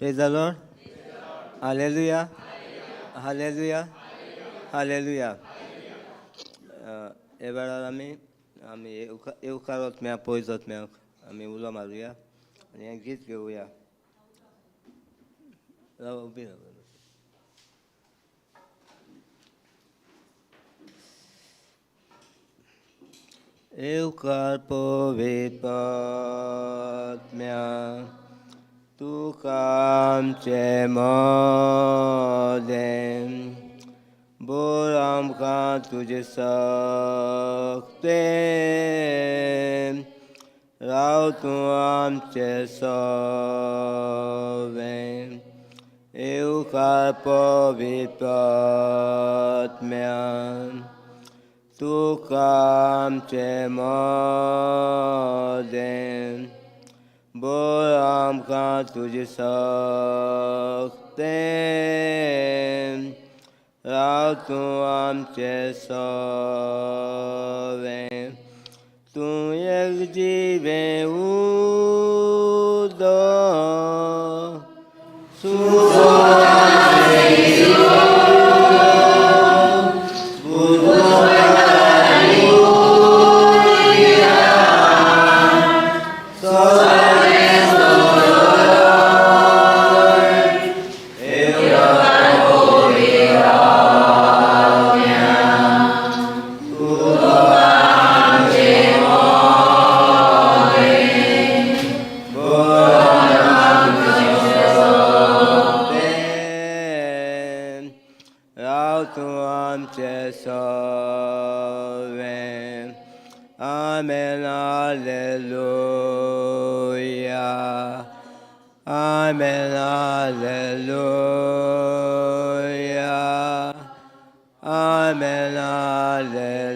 Praise the Lord. Hallelujah. Hallelujah. Hallelujah. এবার আমি एवकारत मेळा पयजत मेळा आमी उलो मारुया आनी हें गीत घेवया. उबी राव. Eukar povipat me'a tu kam che modem buram ka tujhe sakte rao tu am che sovem Eukar povipat me'a tu kam che modem buram ka tujhe sakte rao tu am che sovem tu ek jive udo Amen, Alleluia. Amen, Alleluia. Amen, Alleluia.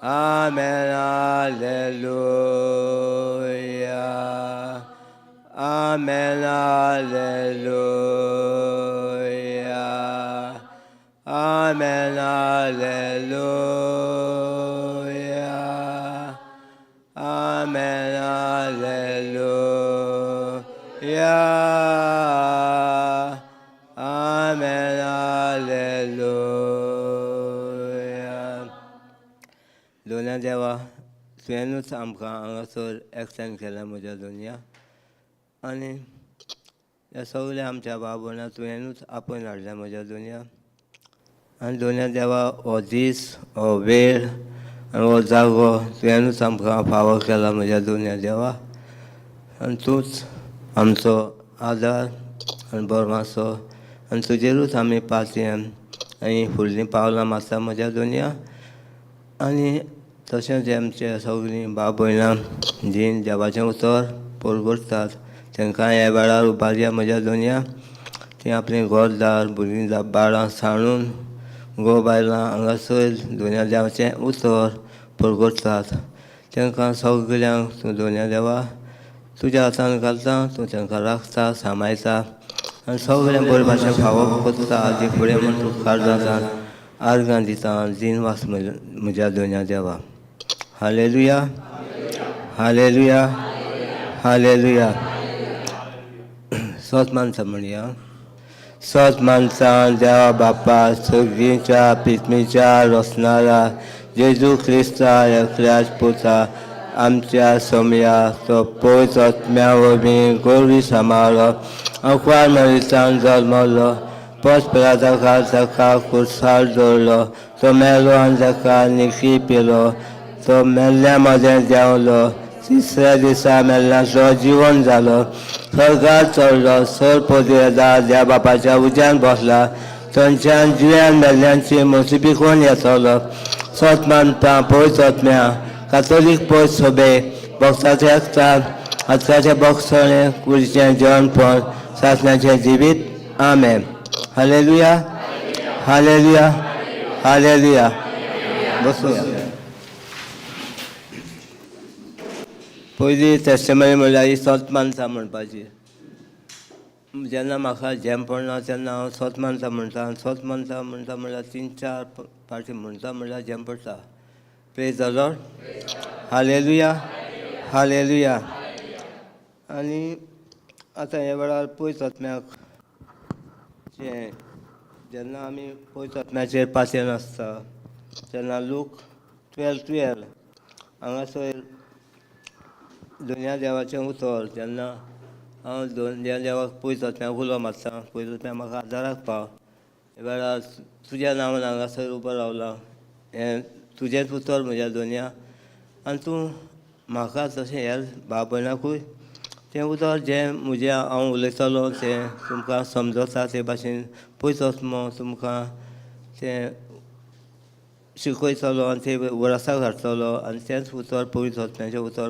Amen, Alleluia. Amen, Alleluia. Amen, Alleluia. Amen, Alleluia. Amen, Alleluia. Dunia देवा तुवेंच आमकां हांगासर extend केला म्हज्या दुनिया आनी ह्या सगळ्या आमच्या बाबुना तुवेंच आपोवन हाडल्या म्हज्या दुनिया आनी दुनिया देवा हो दीस हो वेळ आनी हो जागो तुवेंच आमकां फावो केला म्हज्या दुनिया देवा आनी तूंच आमचो आदार आनी बोरमासो आनी तुजेरूच आमी पातयें आनी फुडलीं पावलां मारता म्हज्या दुनिया आनी तशेंच आमचे सगळीं भाव भयणां जीं देवाचें उतर परगडटात तांकां ह्या वेळार उबारया म्हज्या दुनिया तीं आपलें घरदार भुरगीं बाळां सांडून घोव बायलां हांगासर दुनिया देवाचें उतर परगडटात तांकां सगळ्यांक तूं दुनिया देवा तुज्या हातान घालता तूं तांकां राखता सांबाळटा आनी सगळें बरे भाशेन फावो करता आदी फुडें म्हूण तूं काळजांत आर्गां दिता जीन वास म्हज्या दुनिया देवा हालेलुया हालेलुया हालेलुया सोत मानसा म्हणया सोत मानसा देवा बापा सगळींच्या पितमीच्या रोसनारा जेजू क्रिस्ता एकल्याच पुता आमच्या सोमया तो पयस आत्म्या वरवीं गोरवी सांबाळ्ळो अकवार मेळितान जल्मलो पोस पिलाताका ताका कुर्सार दवरलो तो मेलो आनी ताका निखी पिलो तो मेल्ल्या मदें देंवलो तिसऱ्या दिसा मेल्ल्याचो जिवन जालो स्वर्गार चडलो सर पोदी येता देवा बापाच्या उज्यान बसला थंयच्यान जिव्यान मेल्ल्यांची मुसीबी कोण येतलो सोत मानता पयस आत्म्या कातोलीक पयस सोबे भक्ताचें एकठाण हातकाचें बक्षणें कुडीचें जेवणपण सासण्याचें जिवीत आमेन हालेलुया हालेलुया हालेलुया बसूया पयली टेस्टमनी म्हणल्यार ही सोत मानसा म्हणपाची जेन्ना म्हाका जेम पडना तेन्ना हांव सोत मानसा म्हणटा आनी सोत मानसा म्हणटा म्हणल्यार 3-4 पाटी म्हणटा म्हणल्यार जेम पडटा praise the Lord hallelujah hallelujah. आनी आतां ह्या वेळार पयस आत्म्याक जेन्ना आमी पयस आत्म्याचेर पासयेन आसता तेन्ना लूक 12:12 हांगासर दुनिया देवाचें उतर जेन्ना हांव दुनिया देवाक पयस आत्म्याक उलो मारता, पयस आत्म्या म्हाका आदाराक पाव. ह्या वेळार तुज्या नांवान हांगासर उबो रावला, हें तुजेंच उतर म्हज्या दुनिया. आनी तूं म्हाका तशें हेर भाव भयणाकूय तें उतर जें म्हजें हांव उलयतलों तें तुमकां समजता ते भाशेन पयस आत्मो तुमकां तें शिकयतलो आनी ते वर्साक हाडटलो. आनी तेंच उतर पयस आत्म्याचें उतर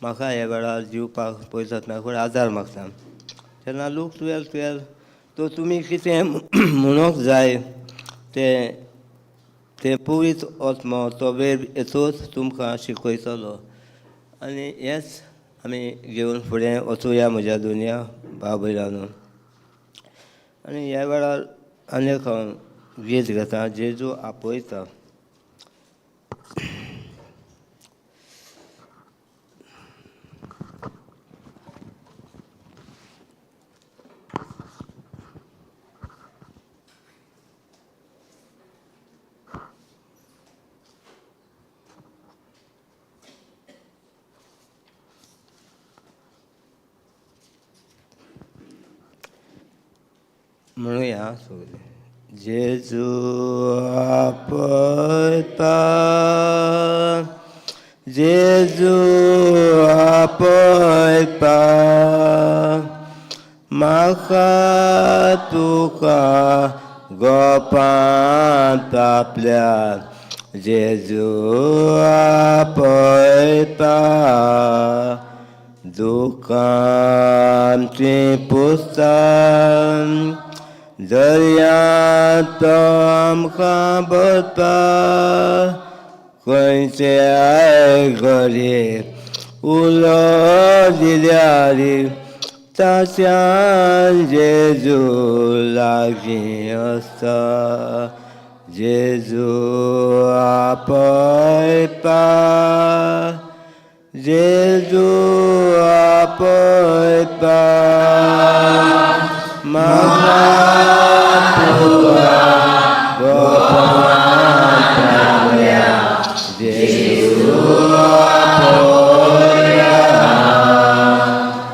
म्हाका ह्या वेळार दिवपाक पयस आत्म्या कडेन आदार मागता. तेन्ना लूक 12:12 तो तुमी कितें म्हणूंक जाय तें पवित्र आत्मो तो वेळ येतूच तुमकां शिकयतलो. आनी हेंच आमी घेवन फुडें वचुया म्हज्या दुनिया भाव भयणांनो. आनी ह्या वेळार आनीक हांव गीत घेता, जेजू आपयता. म्हणुया सगळे. जेजू आपयता, जेजू आपयता, म्हाका तुका गोपांत आपल्या. जेजू आपयता, दुखांची पुस्तक दर्यांत आमकां भरता. खंयच्याय घडये उलो दिल्यार ताच्यान जेजू लागीं आसता. जेजू आपयता, जेजू आपयता, म्हाका तुका गोपांत आपल्या. जेजू आपयता,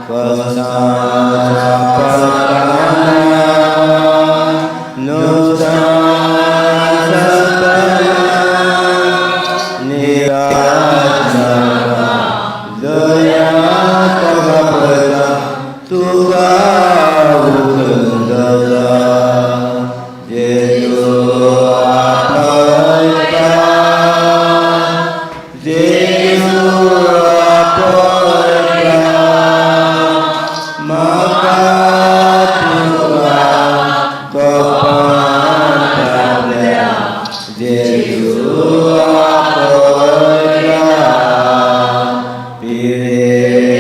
कसांच्या पडताना नुकसान जातना निराश जाता दर्यांत आपयता तुका उखलतला. जेजू आपयता, जेजू आपयता, म्हाका तुका गोपांत आपल्या. जेजू आपयता, जेजू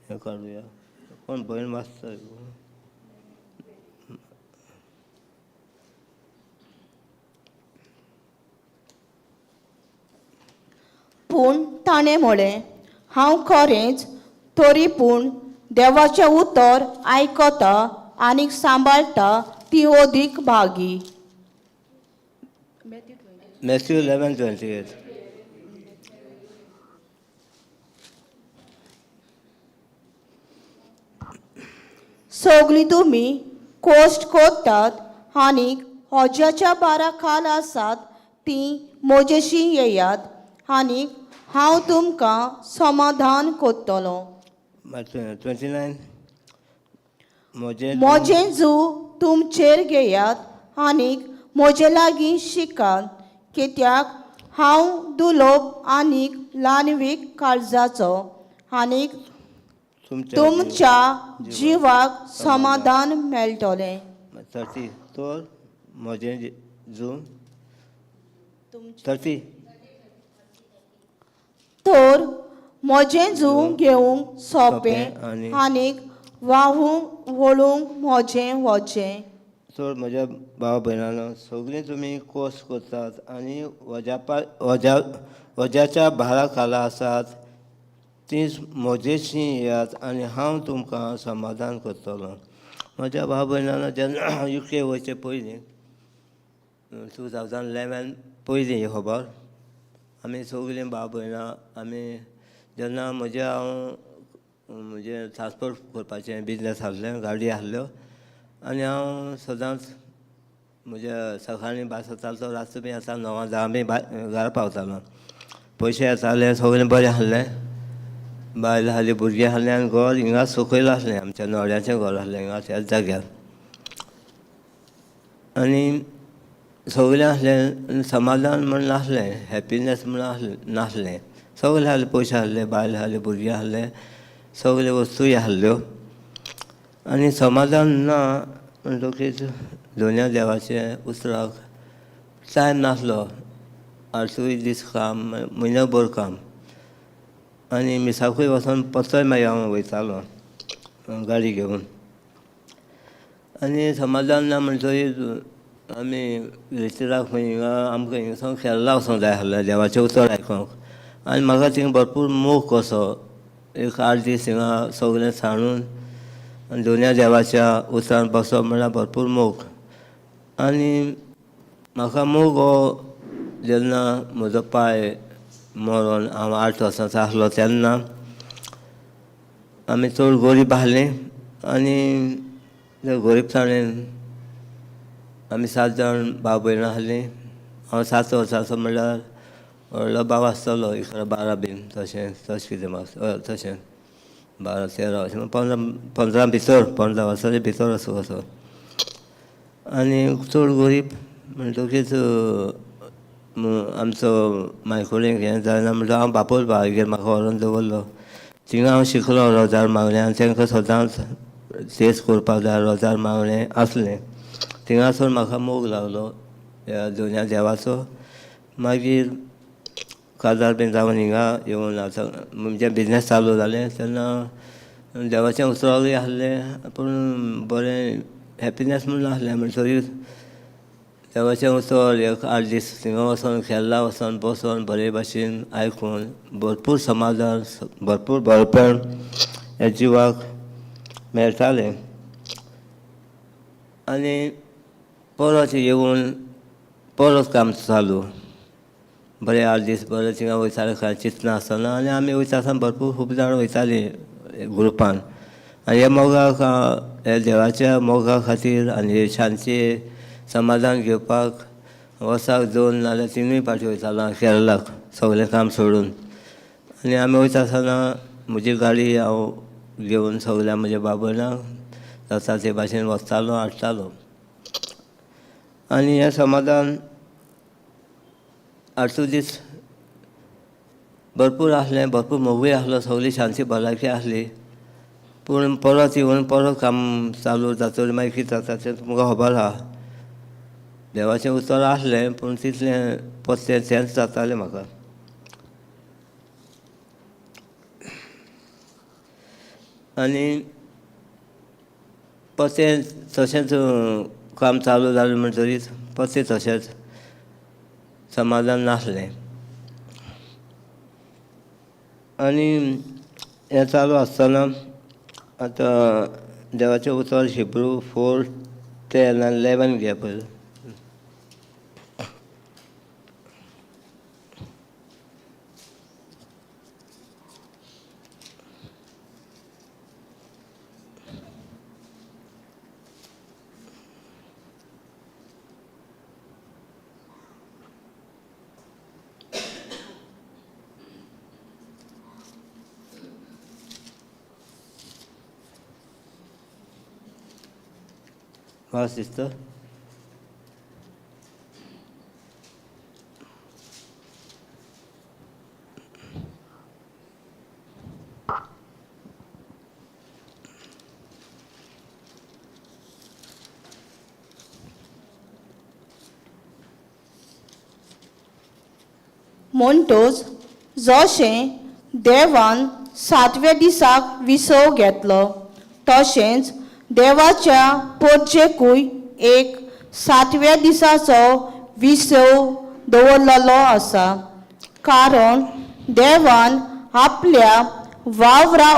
हे काडुया कोण भयण वाचता पूण ताणें म्हळें, हांव खरेंच तरी पूण देवाचें उतर आयकता आनी सांबाळटा ती ओदीक भागी. Matthew 11:28. सगळीं तुमी कोश्ट कोत्तात आनी होज्याच्या बारा खाल आसात तीं म्हजेशी येयात आनी हांव तुमकां समाधान कोत्तलों. Matthew 29. म्हजें जू तुमचेर घेयात आनी म्हजे लागीं शिकात, कित्याक हांव दुलोप आनी ल्हानवीक काळजाचो आनी तुमच्या जिवाक समाधान मेळटलें. 30. तर म्हजें जू 30. तर म्हजें जू घेवंक सोंपें आनी वाहूंक वळूंक म्हजें वचें. चड म्हज्या भाव भयणांनो, सगळीं तुमी कोस करतात आनी वज्याच्या भारा खाला आसात तींच म्हजेशी येयात आनी हांव तुमकां समाधान करतलों. म्हज्या भाव भयणांनो, जेन्ना UK वयचे पयलीं 2011 पयलीं ही खबर, आमी सगळीं भाव भयणां आमी जेन्ना हांव म्हणजे ट्रान्सपोर्ट करपाचें बिजनस आहलें, गाडी आहल्यो आनी हांव सदांच म्हज्या सकाळीं भायर सरतालो तो रातचो बी येता 9-10 बी घरा पावतालो. पयशे येताले, सगळें बरें आहलें, बायल आहली, भुरगीं आहलीं आनी घर हिंगा सकयल आसलें, आमच्या नोड्याचें घर आहलें हिंगा ह्याच जाग्यार. आनी सगळें आहलें, समाधान म्हण नासलें, हॅपिनस म्हण नासलें. सगळें आहलें, पयशे आहले, बायल आहली, भुरगीं आहले, सगल्यो वस्तूय आहल्यो आनी समाधान ना म्हणटकीच दोनूय देवाचें उतराक टायम नासलो. 8 दीस काम, म्हयनोभर काम आनी मिसाकूय वचोन परतोय मागीर हांव वयतालो गाडी घेवन. आनी समाधान ना म्हणटकीच आमी रितीराक हिंगा आमकां हिंगसर केरला वचोंक जाय आहलें देवाचें उतर आयकोंक. आनी म्हाका थिंगा भरपूर मोग कसो, एक 8 दीस हिंगा सगळें सांडून आनी दोनूय देवाच्या उतरान बसप म्हळ्यार भरपूर मोग. आनी म्हाका मोग हो जेन्ना म्हजो पाय मरोन हांव 8 वर्सांचो आहलो तेन्ना आमी चड गरीब आहलीं आनी त्या गरीबसाणेन आमी 7 जाण भाव भयणां आहलीं. हांव 7 वर्सांचो म्हणल्यार व्हडलो भाव आसतलो 11-12 बीन तशें कितें म्हाका तशें 12-13 अशें 15 भितर 15 वर्सांच्या भितर असो कसो. आनी चड गरीब म्हणटकीच आमचो मायकुडींक हें जायना म्हणटा हांव बापोल बाळगेर म्हाका व्हरोन दवरलो. थिंगा हांव शिकलो रोजार मागणें आनी तांकां सदांच तेच करपाक जाय रोजार मागणें आसलें. थिंगासर म्हाका मोग लागलो ह्या दोनूय देवाचो. मागीर काजार बीन जावन हिंगा येवन आतां म्हणजे बिजनस चालू जालें तेन्ना देवाचें उतराकूय आहलें पूण बरें हॅपिनस म्हूण नासलें. म्हणटकीर देवाचें उतर एक 8 दीस थिंगा वचोन केरला वचोन बसोन बरे भाशेन आयकून भरपूर समाधान, भरपूर बरेंपण ह्या जिवाक मेळटालें. आनी परत येवन परत काम चालू, बरें 8 दीस बरें थिंगा वयतालें कांय चिंतना आसतना. आनी आमी वयता आसतना भरपूर खूब जाण वयतालीं ग्रुपान. आनी ह्या मोगाक हे देवाच्या मोगा खातीर आनी शांती समाधान घेवपाक वर्साक 2 नाल्यार 3 फावटी वयतालो हांव केरलाक सगळें काम सोडून. आनी आमी वयता आसतना म्हजी गाडी हांव घेवन सगल्या म्हज्या भाव भयणांक जाता ते भाशेन वचतालो हाडटालो. आनी हें समाधान 8 दीस भरपूर आहलें, भरपूर मोगूय आहलो, सगळी शांती भलायकी आहली. पूण परत येवन परत काम चालू जातकीर मागीर कितें जाता तें तुमकां खबर आहा. देवाचें उतर आहलें पूण तितलें परतें तेंच जातालें म्हाका. आनी परतें तशेंच काम चालू जालें म्हणटरीच परतें तशेंच समाधान नासलें. आनी हें चालू आसतना आतां देवाचें उतर हिब्रू 4:10-11 घे पळय. वास दिसता. म्हणटोच जशें देवान 7व्या दिसाक विसव घेतलो तशेंच देवाच्या पोरचेकूय एक 7व्या दिसाचो विसव दवरलेलो आसा. कारण देवान आपल्या वावरा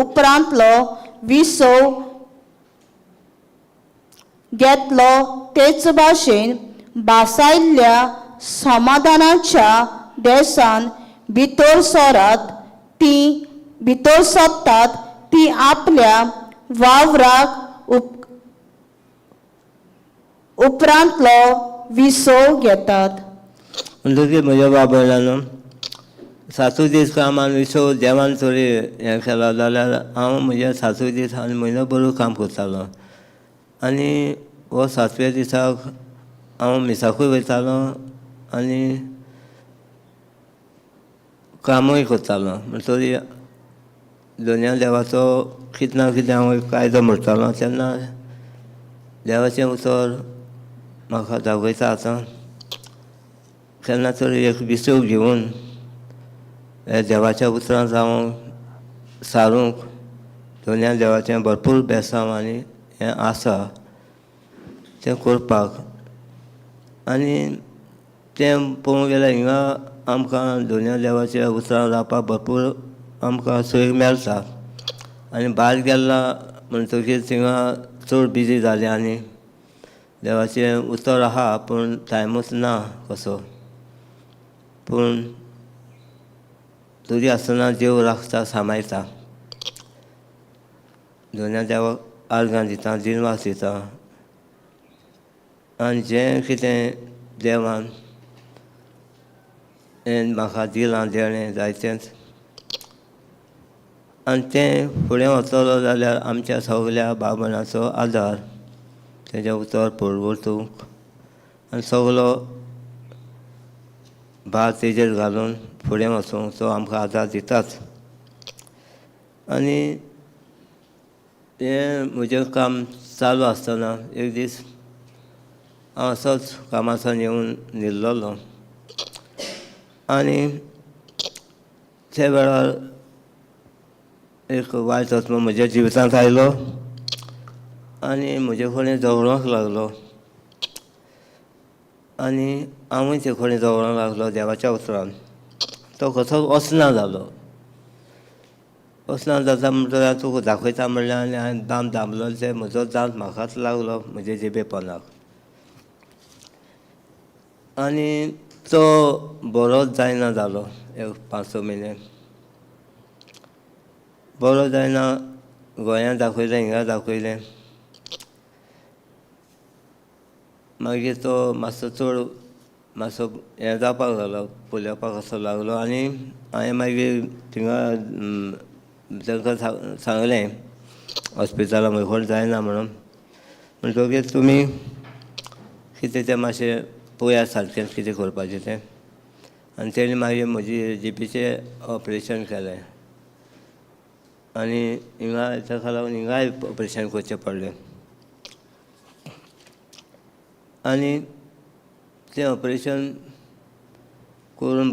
उपरांतलो विसव घेतलो तेच भाशेन बासायल्ल्या समाधानाच्या देसान भितर सरतात ती आपल्या वावराक उपरांतलो विसव घेतात. म्हणटकीर म्हज्या बाबयलान 7 दीस काम आनी विसव देवान चोरी हें केला जाल्यार हांव म्हजे 7 दीस आनी म्हयनो भर काम करतालो. आनी हो 7व्या दिसाक हांव मिसाकूय वयतालो आनी कामूय करतालो. म्हणटरी दोनूय देवाचो कितें ना कितें हांव कायदो म्हणटालो. तेन्ना देवाचें उतर म्हाका दाखयता आतां केन्ना तरी एक विसव घेवन हे देवाच्या उतरांत हांव सारूंक दोनूय देवाचें भरपूर बेसांव आनी हें आसा तें करपाक. आनी तें पळोवंक गेल्यार हिंगा आमकां दोनूय देवाच्या उतरां रावपाक भरपूर आमकां सोय मेळटा. आनी भायर गेला म्हणटकीर थिंगा चड बिजी जालें आनी देवाचें उतर आहा पूण टायमूच ना कसो. पूण तरी आसतना देव राखता सांबाळटा. दोनूय देवाक आर्गां दिता दिनवास दिता आनी जें कितें देवान हें म्हाका दिलां देणें जायतेंच आनी तें फुडें वचलो जाल्यार आमच्या सगल्या भाव भयणांचो आदार तेजें उतर परवरतूंक आनी सगलो भार तेजेर घालून फुडें वचूंक तो आमकां आदार दिताच. आनी हें म्हजें काम चालू आसतना एक दीस हांव असोच कामासान येवन न्हिदलोलो आनी त्या वेळार एक वायट आत्मो म्हज्या जिवितांत आयलो आनी म्हजे कडेन झगडोंक लागलो. आनी हांवूय ते कडेन झगडोंक लागलो देवाच्या उतरान. तो कसो वचना जालो. वचना जाता म्हणटकीर तुका दाखयता म्हणलें आनी हांवें दामलो तें म्हजो दांत म्हाकाच लागलो म्हजे जिबेपणाक. आनी तो बरोच जायना जालो एक 5-6 म्हयने. बरो जायना गोंयांत दाखयलें हिंगा दाखयलें. मागीर तो मातसो चड मातसो हें जावपाक लागलो फुलपाक असो लागलो आनी हांवें मागीर थिंगा तांकां सांगलें हॉस्पिटलान म्हजे कडेन जायना म्हणून. म्हणटकीर तुमी कितें तें मातशें पळयात सारकें कितें करपाचें तें. आनी तेणी मागीर म्हजी जिबीचें ऑपरेशन केलें आनी हिंगा ताका लागून हिंगाय ऑपरेशन करचें पडलें. आनी तें ऑपरेशन करून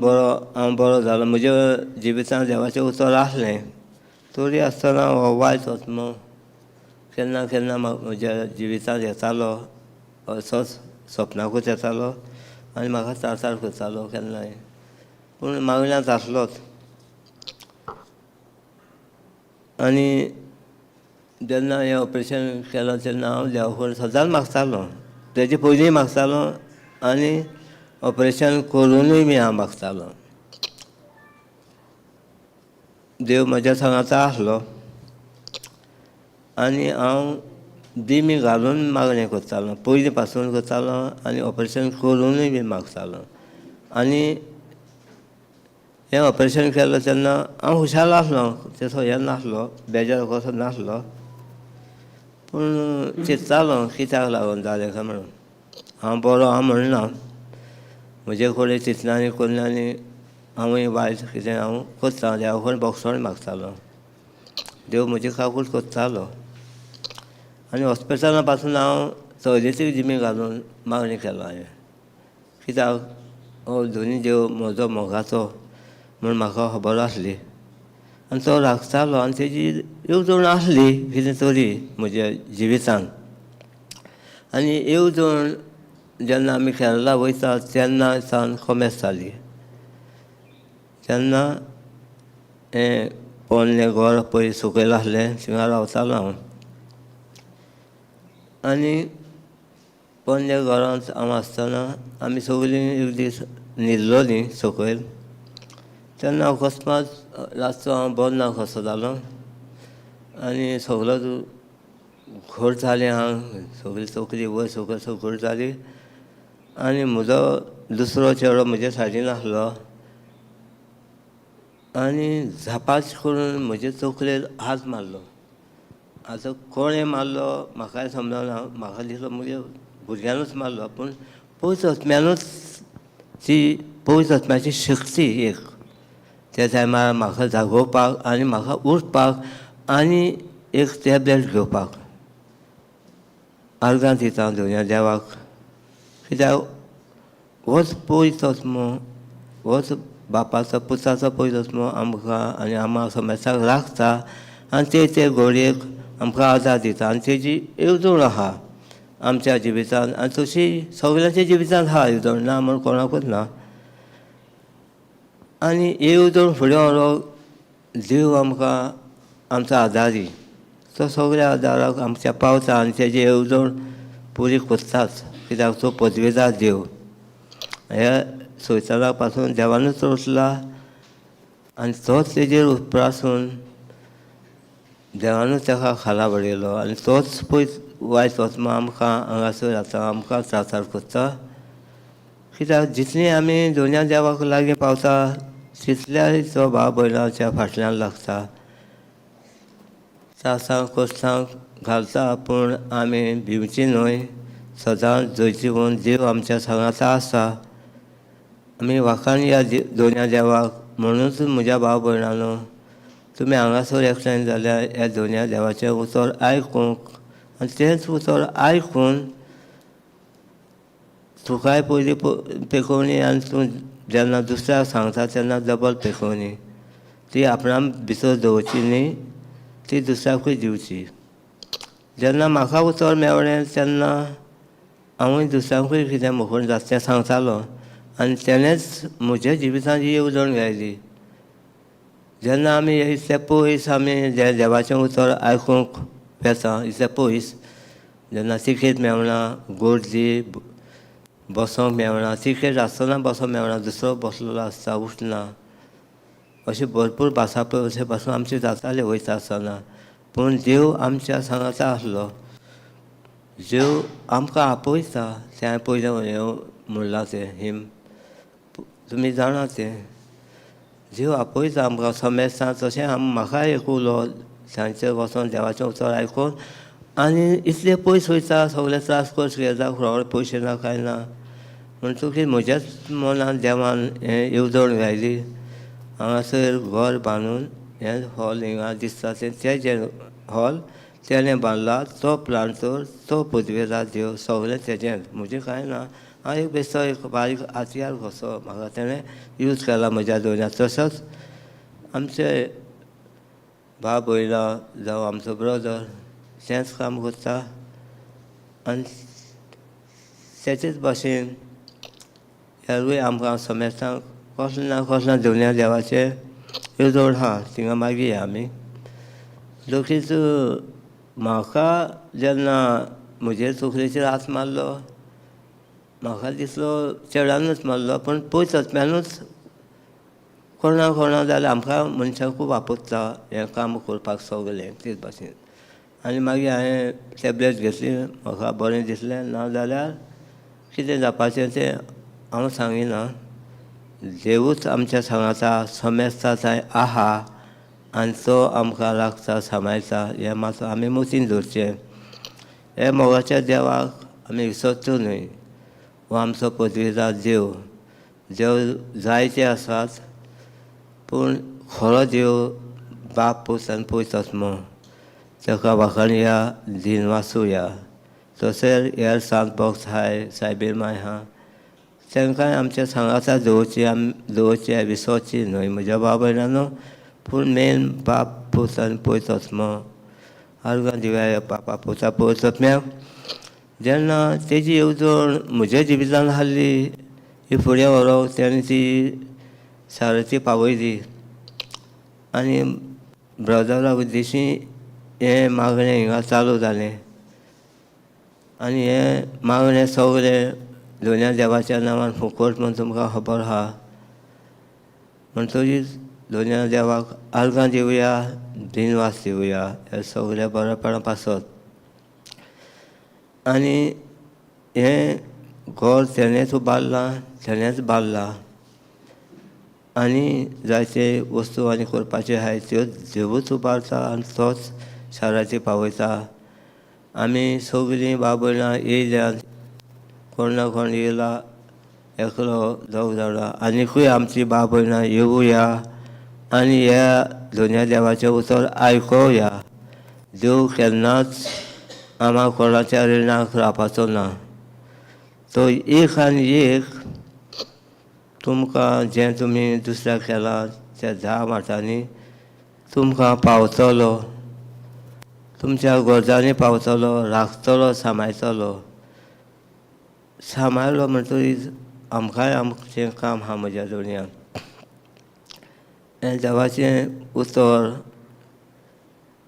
हांव बरो जालो. म्हज्या जिवितांत देवाचें उतर आसलें तरी आसतना हो वायट आत्मो केन्ना केन्ना म्हज्या जिवितांत येतालो, असोच सपनाकूच येतालो आनी म्हाका त्रासार करतालो केन्नाय, पूण मागण्यांत आसलोच. आनी जेन्ना हें ऑपरेशन केलो तेन्ना हांव देवा कडेन सदांच मागतालो, तेजे पयलीं मागतालो आनी ऑपरेशन करुनूय बी हांव मागतालो. देव म्हज्या सांगाता आसलो आनी हांव दिमी घालून मागणें करतालो, पयलीं पासून करतालो आनी ऑपरेशन करुनूय बी मागतालो. आनी हें ऑपरेशन केलें तेन्ना हांव हुशार आसलो, तसो हें नासलो, बेजार कसो नासलो, पूण चिंत्तालो कित्याक लागून जालें काय म्हणून. हांव बरो आहा म्हणना, म्हजे कडेन चिंतनानी करनानी हांवूय वायट कितें हांव करता, देवा कडेन बोगसोन मागतालो, देव म्हजी काकूट करतालो. आनी हॉस्पिटला पासून हांव चवथीक जिमी घालून मागणी केलो हांवें, कित्याक हो दोनी देव म्हजो मोगाचो म्हूण म्हाका खबर आसली आनी तो राखतालो आनी तेजी येवजण आसली कितें तरी म्हज्या जिवितांत. आनी येवजण जेन्ना आमी केरला वयता तेन्ना सावन कमेस जाली. तेन्ना हें पोरनें घर पळय सुकयलें आसलें थिंगा रावतालो हांव. आनी पोरन्या घरांत हांव आसतना आमी सगळीं एक दीस न्हिदलोलीं सकयल, तेन्ना अकस्मात रातचो हांव बरो ना कसो जालो आनी सगळो घट जालें, हांव सगळी तकली वयर सकयल सगळी घट जाली आनी म्हजो दुसरो चेडो म्हजे सायडीन आसलो आनी झापाच करून म्हजे तकलेर हात मारलो. आतां कोणें मारलो म्हाकाय समजना, म्हाका दिसलो म्हज्या भुरग्यानूच मारलो, पूण पवित्र आत्म्यानूच ती पवित्र आत्म्याची शक्ती एक त्या टायमार म्हाका जागोवपाक आनी म्हाका उठपाक आनी एक टॅबलेट घेवपाक आर्गां दिता दोनया देवाक. कित्याक होच पवित्र आत्मो, होच बापाचो पुताचो पवित्र आत्मो आमकां आनी आम्हा समेस्ताक राखता आनी ते घडयेक आमकां आदार दिता आनी तेजी येवजण आहा आमच्या जिवितांत. आनी तशी सगळ्यांच्या जिवितांत आहा येवजण, ना म्हूण कोणाकूच ना. आनी येवजण फुडें व्हरोंक देव आमकां आमचो आदारी, तो सगळ्या आदाराक आमच्या पावता आनी तेजी येवजण पुरी करताच, कित्याक तो पदवेदार देव. हे सैताना पासून देवानूच रचला आनी तोच तेजेर उपरासून देवानूच ताका खाला बडयलो आनी तोच पळय वायट आत्मो आमकां हांगासर आतां आमकां त्रासार करता. कित्याक जितली आमी दोनया देवाक लागीं पावता तितल्याय तो भाव भयणाच्या फाटल्यान लागता, त्रासांक कश्टांक घालता, पूण आमी भिवची न्हय, सदांच जैची म्हूण देव आमच्या सांगाता आसा. आमी वाखाण या दोनया देवाक म्हणूनच म्हज्या भाव भयणानो, तुमी हांगासर एकठांय जाल्यार ह्या दोनया देवाचें उतर आयकूंक आनी तेंच उतर आयकून तुकाय पयलीं पेखोवणी आनी तूं जेन्ना दुसऱ्याक सांगता तेन्ना डबल पेखोवणी ती आपणान भितर दवरची न्ही, ती दुसऱ्याकूय दिवची. जेन्ना म्हाका उतर मेवलें तेन्ना हांवूय दुसऱ्यांकूय कितें म्हूण जाता तें सांगतालो आनी तेणेंच म्हज्या जिवितांत ही येवजण घायली. जेन्ना आमी इतले पयस आमी देवाचें उतर आयकूंक येता, इतले पयस जेन्ना तिकेट मेळना, गर्दी बसोंक मेळना, तिकेट आसतना बसोंक मेळना, दुसरो बसलेलो आसता उठना, अशें भरपूर भासा पळय अशें पासून आमचें जातालें वयता आसतना. पूण देव आमच्या सांगाता आसलो, देव आमकां आपयता. तें हांवें पयलें हें म्हणलां तें हिम तुमी जाणा तें, देव आपयता आमकां समेस्तां. तशें म्हाकाय एक उलो सांजचें वचोन देवाचें उतर आयकून आनी इतले पयस वयता, सगळे त्रास करचे घेता, फुडार पयशे ना कांय ना म्हणटकीर म्हज्याच मनान देवान हें येवजण घायली. हांगासर घर बांदून हें हॉल हिंगा दिसता तें जें हॉल तेणें बांदला, तो प्लांटर, तो पदवेदार देव, सगळें तेजेंच, म्हजें कांय ना. हांव एक बेश्टो एक बारीक हातयार कसो म्हाका तेणें यूज केला म्हज्या दोनया. तसोच आमचे बाब भयणा जावं आमचो ब्रदर तेंच काम करता आनी तेचेच भाशेन हेरूय आमकां समेस्तांक कसलें ना कसलें दुनिया देवाचें येजोड आहा थिंगा मागीर या आमी देखीच म्हाका जेन्ना म्हजे तकलेचेर हात मारलो म्हाका दिसलो चेडानूच मारलो पूण पयस वचप्यानूच कोणा जाल्यार आमकां मनशां खूब आपयता हें काम करपाक सगलें तेच भाशेन आनी मागीर हांवें टॅबलेट घेतली म्हाका बरें दिसलें ना जाल्यार कितें जावपाचें तें हांव सांगिना देवूच आमच्या सांगाता समेस्ता थंय आहा आनी तो आमकां लागता सांबाळटा हें मात आमी मतीन दवरचें हे मोगाच्या देवाक आमी विसरचो न्हय हो आमचो पदवीदार देव देव जायते आसात पूण खरो देव बाप पूस आनी पयस आत्मो ताका वाखाणया दिन वाचुया तशेंच हेर सांत भक्त हाय सायबीण माय आहा तांकांय आमच्या सांगाता दवरचें विसरची न्हय म्हज्या बाब भयणानो पूण मेन बाप पूस आनी पयस आत्मो आर्गां दिव्या बापा पुता पयस आत्म्याक जेन्ना तेजी येवजण म्हज्या जिवितान आहली ही फुडें व्हरोंक तेणें ती सारथी पावयली आनी ब्रदरा उद्देशी हें मागणें हिंगा चालू जालें आनी हें मागणें सगलें दोनया देवाच्या नांवान फुकट म्हूण तुमकां खबर आहा म्हणटकीच दोनया देवाक आर्गां दिवया दिनवास दिवया हें सगलें बरेंपणां पासत आनी हें घर तेणेंच उबारलां तेणेंच बांदलां आनी जायते वस्तू आनी करपाचे आहाय त्यो देवूच उबारता आनी तोच शाराची पावयता आमी सगलीं बाब भयणां येयल्यात कोण ना कोण येयला एकलो दोग जाणा आनिकूय आमची बाब भयणां येवया आनी ह्या दोनया देवाचें उतर आयकोवया देव केन्नाच आम्हा कोणाच्या रिणाक रावपाचो ना तो एक आनी एक तुमकां जें तुमी दुसऱ्याक केलां त्या 10 वाटांनी तुमकां पावतलो तुमच्या गरजांनी पावतलो राखतलो सांबाळटलो सांबाळलो म्हणटकीच आमकांय आमचें काम आहा म्हज्या दोनयान हें देवाचें उतर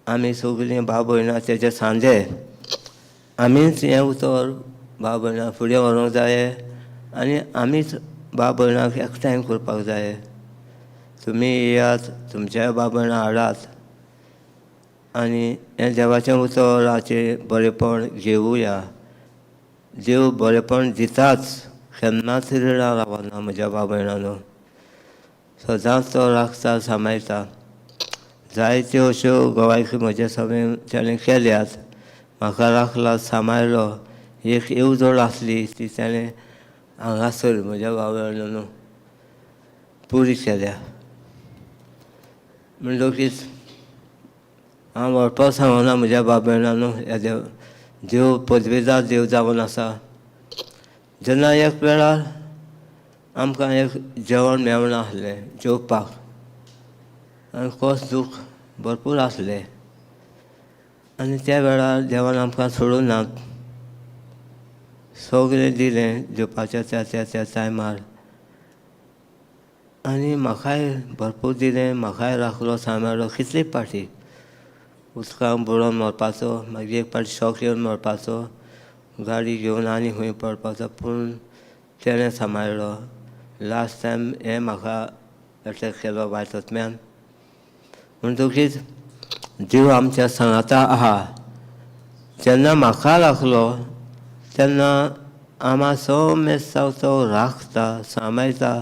आमी सगलीं बाब भयणां तेजे सांजे आमीच हें उतर बाब भयणां फुडें व्हरोंक जाय आनी आमीच बाब भयणांक एकठांय करपाक जाय तुमी येयात तुमच्याय बाब भयणां हाडात आनी हें देवाचें उतराचें बरेंपण घेवया देव बरेंपण दिताच केन्नाच रिणां रावना म्हज्या बाब भयणांनो सदांच तो राखता सांबाळटा जायत्यो अश्यो गोवायकी म्हजे समेन ताणें केल्यात म्हाका राखला सांबाळलो एक येवजण आसली ती ताणें हांगासर म्हज्या बाब भयणांनो पुरी केल्या म्हणटकीच हांव व्हरपाक सांगना म्हज्या बाब भयणांनो ह्या देव पदवीदार देव जावन आसा जेन्ना एक वेळार आमकां एक जेवण मेळना आसलें जेवपाक आनी कस दूख भरपूर आसलें आनी त्या वेळार देवान आमकां सोडूं ना सगलें दिलें जेवपाचें त्या टायमार आनी म्हाकाय भरपूर दिलें म्हाकाय राखलो सांबाळलो कितले पाटी उदकांत बुडोवन मरपाचो मागीर एक पाटी शॉक येवन मरपाचो गाडी घेवन आनी खंय पडपाचो पूण तेणें सांबाळलो लास्ट टायम हें म्हाका अटॅक केलो वायट आत्म्यान म्हणटकीच देव आमच्या सांगाता आहा जेन्ना म्हाका राखलो तेन्ना आमा समेस्तांक तो राखता सांबाळटा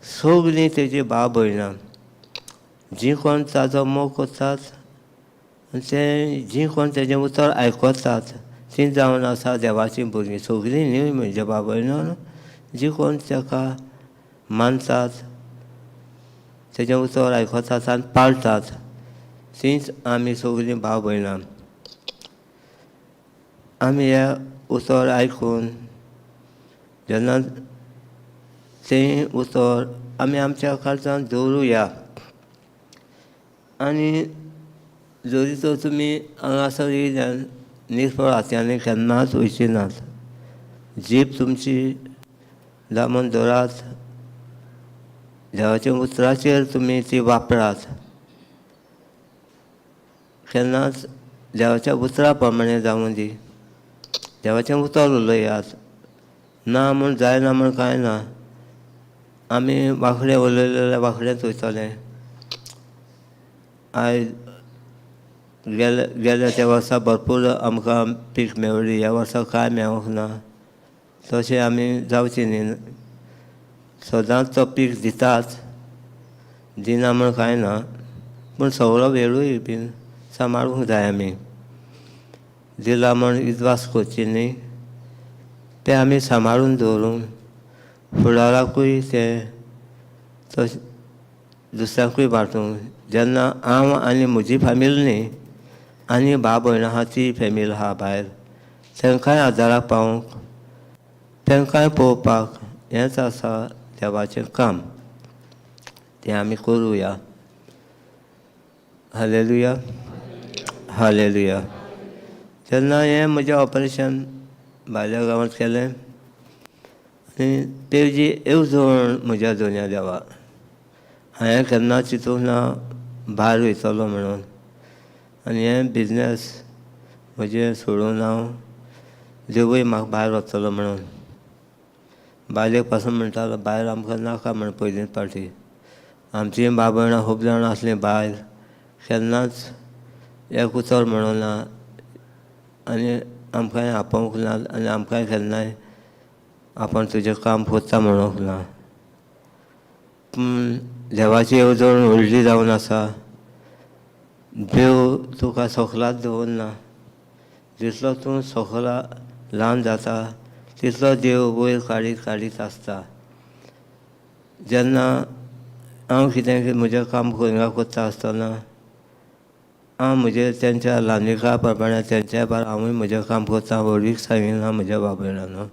सगलीं तेजी बाब भयणां जीं कोण ताजो मोग करतात ते जीं कोण तेजें उतर आयकतात तीं जावन आसा देवाचीं भुरगीं सगलीं न्ही म्हज्या बाब भयणां जीं कोण ताका मानतात तेजें उतर आयकतात आनी पाळटात तींच आमी सगलीं बाब भयणां आमी हें उतर आयकून जेन्ना तें उतर आमी आमच्या काळजांत दवरुया आनी जरी तर तुमी हांगासर येयल्यान निरफळ हात्यांनी केन्नाच वयची नात. जीब तुमची लांबून दवरात, देवाच्या उतराचेर तुमी ती वापरात. केन्नाच देवाच्या उतरा प्रमाणे जावूं दी. देवाचें उतर उलयात. ना म्हूण जायना म्हूण कांय ना. आमी वांकडें उलयलें जाल्यार वांकडेंच वयतलें. आयज गेल्या त्या वर्सा भरपूर आमकां पीक मेळ्ळी, ह्या वर्सा कांय मेळोंक ना. तशें आमी जावचें न्ही. सदांच तो पीक दितात, दिना म्हूण कांय ना, पूण सगळो वेळूय बीन सांबाळूंक जाय आमी. दिला म्हूण इदवास करची न्ही. तें आमी सांबाळून दवरूंक, फुडाराकूय तें तशें दुसऱ्यांकूय वांटूंक. जेन्ना हांव आनी म्हजी फॅमिली न्ही, आनी भाव भयण आहा ती फॅमिली आहा भायर, तांकांय आदाराक पावोवंक, तांकांय पळोवपाक, हेंच आसा देवाचें काम. तें आमी करुया. Hallelujah, hallelujah. तेन्ना हें म्हजें ऑपरेशन भायल्या गांवांत केलें आनी तेजी येवजण म्हज्या दोनया देवा. हांवें केन्ना चिंतूंक ना भायर वयतलो म्हणून. आनी हें बिजनस म्हजें सोडून हांव देवूय म्हाका भायर वतलो म्हणून. बायलेक पासून म्हणटालो भायर आमकां नाका म्हण पयलींच पावटी. आमचीं भाव भयणां खूब जाणां आसलीं भायर, केन्नाच एक उतर म्हणूं ना आनी आमकांय आपोवंक ना आनी आमकांय केन्नाय आपूण तुजें काम करता म्हणूंक ना. पूण देवाची येवजण व्हडली जावन आसा. देव तुका सोकलात दवरना. जितलो तूं सोकला ल्हान जाता तितलो देव वयर काडीत काडीत आसता. जेन्ना हांव कितें म्हजें काम खंय करता आसतना हांव म्हजें तेंच्या ल्हानविका प्रमाणे तेंच्या भायर हांवूय म्हजें काम करता. व्हडवीक सांगिना म्हज्या भाव भयणांनो.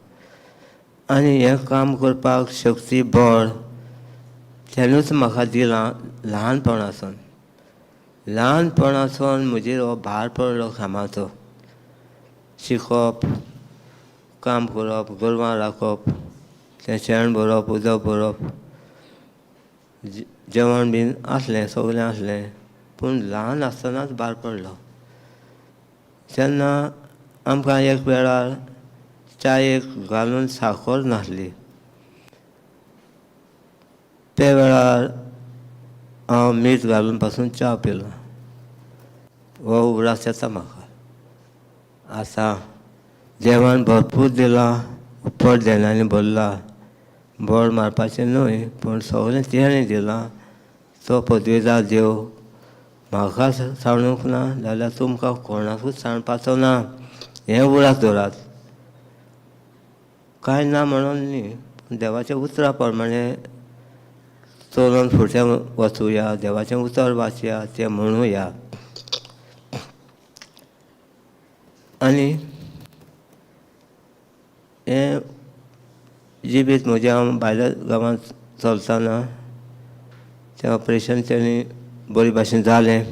आनी हें काम करपाक शक्ती बळ तेणूच म्हाका दिलां ल्हानपणासून. ल्हानपणासून म्हजेर हो भार पडलो कामाचो. शिकप, काम करप, गोरवां राखप, तें शेण भरप, उदक भरप, जेवण बीन आसलें, सगलें आसलें. पूण ल्हान आसतनाच भार पडलो. जेन्ना आमकां एक वेळार च्यायेक घालून साकर नासली, ते वेळार हांव मीठ घालून पासून च्या पिलो. हो उगडास येता म्हाका. आतां देवान भरपूर दिलां, उप्पर देण्यांनी भरला. बोड मारपाचें न्हय, पूण सगलें तेणें दिलां. तो पदवेदार देव म्हाका सांडूंक ना जाल्यार तुमकां कोणाकूच सांडपाचो ना. हें उगडास दवरात. कांय ना म्हणून न्ही, पूण देवाच्या उतरा प्रमाणे चलोवन फुडें वचुया, देवाचें उतर वाचया, तें म्हणुया. आनी हें जिबीत म्हजें हांव भायल्या गांवांत चलतना तें ऑपरेशन तेणी बरे भाशेन जालें.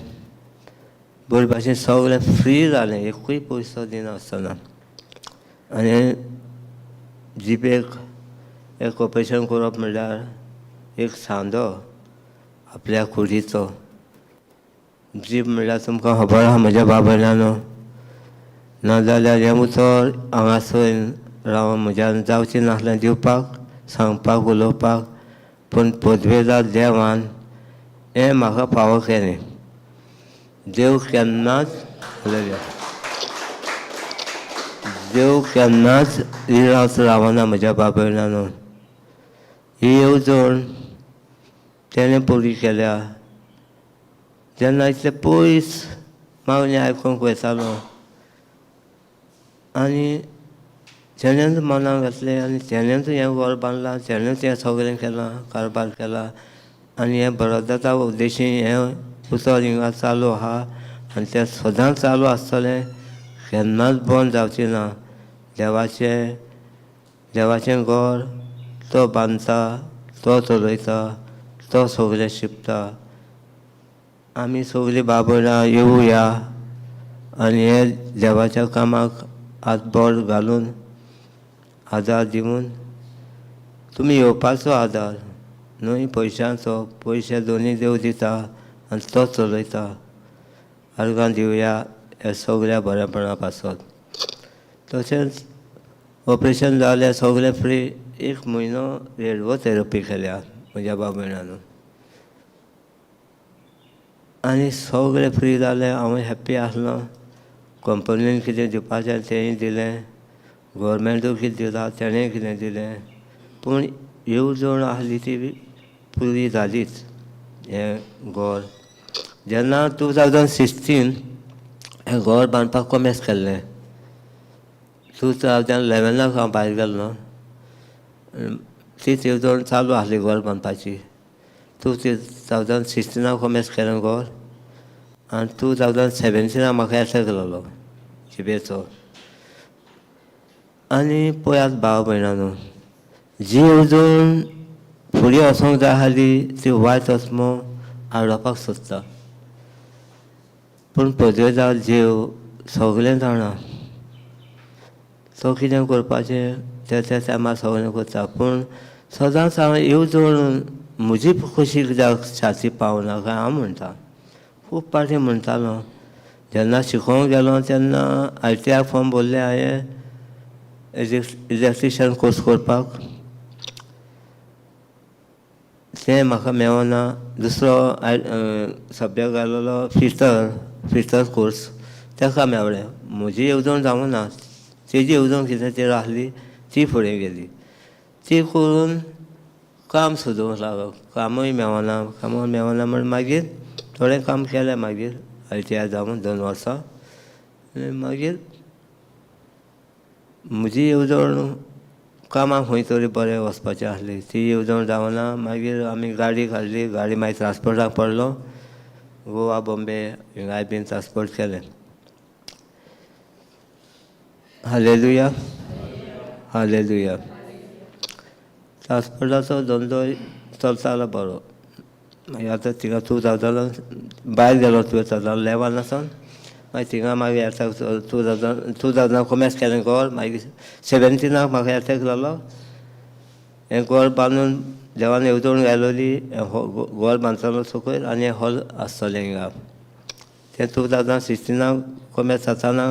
बरे भाशेन सगलें फ्री जालें, एकूय पयसो दिनासतना. आनी जिबेक एक ऑपरेशन करप म्हणल्यार एक सांदो आपल्या कुडीचो. जीब म्हणल्यार तुमकां खबर आहा म्हज्या भाव भयणांनो. नाजाल्यार हें उतर हांगासर रावन म्हज्यान जावचें नासलें दिवपाक, सांगपाक, उलोवपाक. पूण पदवेदार देवान हें म्हाका फावो केलें. देव केन्नाच निराश रावना म्हज्या भाव भयणांनो. ही येवजण तेणें पुरी केल्या. जेन्ना इतलें पयस मागणी आयकूंक वयतालो आनी तेणेंच मनाक घातलें आनी तेणेंच हें घर बांदलां, तेणेंच हें सगलें केलां, कारबार केला. आनी हें बरोदाता उद्देशी हें उतर हिंगा चालू आहा आनी तें सदांच चालू आसतलें, केन्नाच बंद जावचें ना. देवाचें घर तो बांदता, तो चलयता, तो सगलें शिंपता. आमी सगळीं बाबरां येवया आनी हे देवाच्या कामाक हातबोर घालून आदार दिवन तुमी येवपाचो आदार न्हय पयशांचो पयशे दोनी देव दिता आनी तो चलयता आर्गां दिवया हे सगळ्या बरेपणा पासत तशेंच ऑपरेशन जालें सगळें फ्री 1 म्हयनो रेडवो थेरपी केल्या म्हज्या बाब भयणान आनी सगळें फ्री जालें हांव हॅप्पी आसलो कंपनीन कितें दिवपाचें तेंय दिलें गव्हर्मेंटूय कितें दिता तेणेंय कितें दिलें पूण येवजण आसली ती पुरी जालीच हें घर जेन्ना 2016 हें घर बांदपाक कॉमेस केल्लें 2011 हांव भायर गेल्लो तीच येवजण चालू आसली घर बांदपाची 2016 कॉमेस केलें घर आनी 2017 म्हाका एटॅक जालो जिबेचो आनी पळयात भाव भयणानो जी येवजण फुडें वचोंक जाय आसली ती वायट वचमो आडोवपाक सोदता पूण पदवेदार जीव सगळें जाणा तो कितें करपाचें त्या टायमार सगळें करता पूण सदांच हांव येवजण म्हजी कशी कित्याक छाती पावना काय हांव म्हणटा खूब पाटी म्हणटालो जेन्ना शिकोंक गेलो तेन्ना ITI फॉर्म भरले हांवें इलेक्ट्रिशियन कोर्स करपाक तें म्हाका मेळना दुसरो सब्जेक्ट घाललो फिटर कोर्स ताका मेवलें म्हजी येवजण जावंक ना तेजी येवजण कितें ती आसली ती फुडें गेली ती करून काम सोदूंक लागलो कामूय मेळना म्हण मागीर थोडें काम केलें मागीर ITI जावन 2 वर्सां मागीर म्हजी येवजण कामाक खंय तरी बरें वचपाचें आसली ती येवजण जावना मागीर आमी गाडी काडली गाडी मागीर ट्रान्सपोर्टाक पडलो गोवा बॉम्बे हिंगाय बीन ट्रान्सपोर्ट केलें हालेलुया हालेलुया ट्रान्सपोर्टाचो धंदो चलतालो बरो मागीर आतां थिंगा 2000 भायर गेलो 2011 आसन मागीर थिंगा मागीर एटॅक 2000 कॉमेस केलें घर मागीर 17 म्हाका एटॅक जालो हें घर बांदून देवान येवजण घालली घर बांदतलो सकयल आनी हॉल आसतलें हिंगा तें 2016 कॉमेस जाताना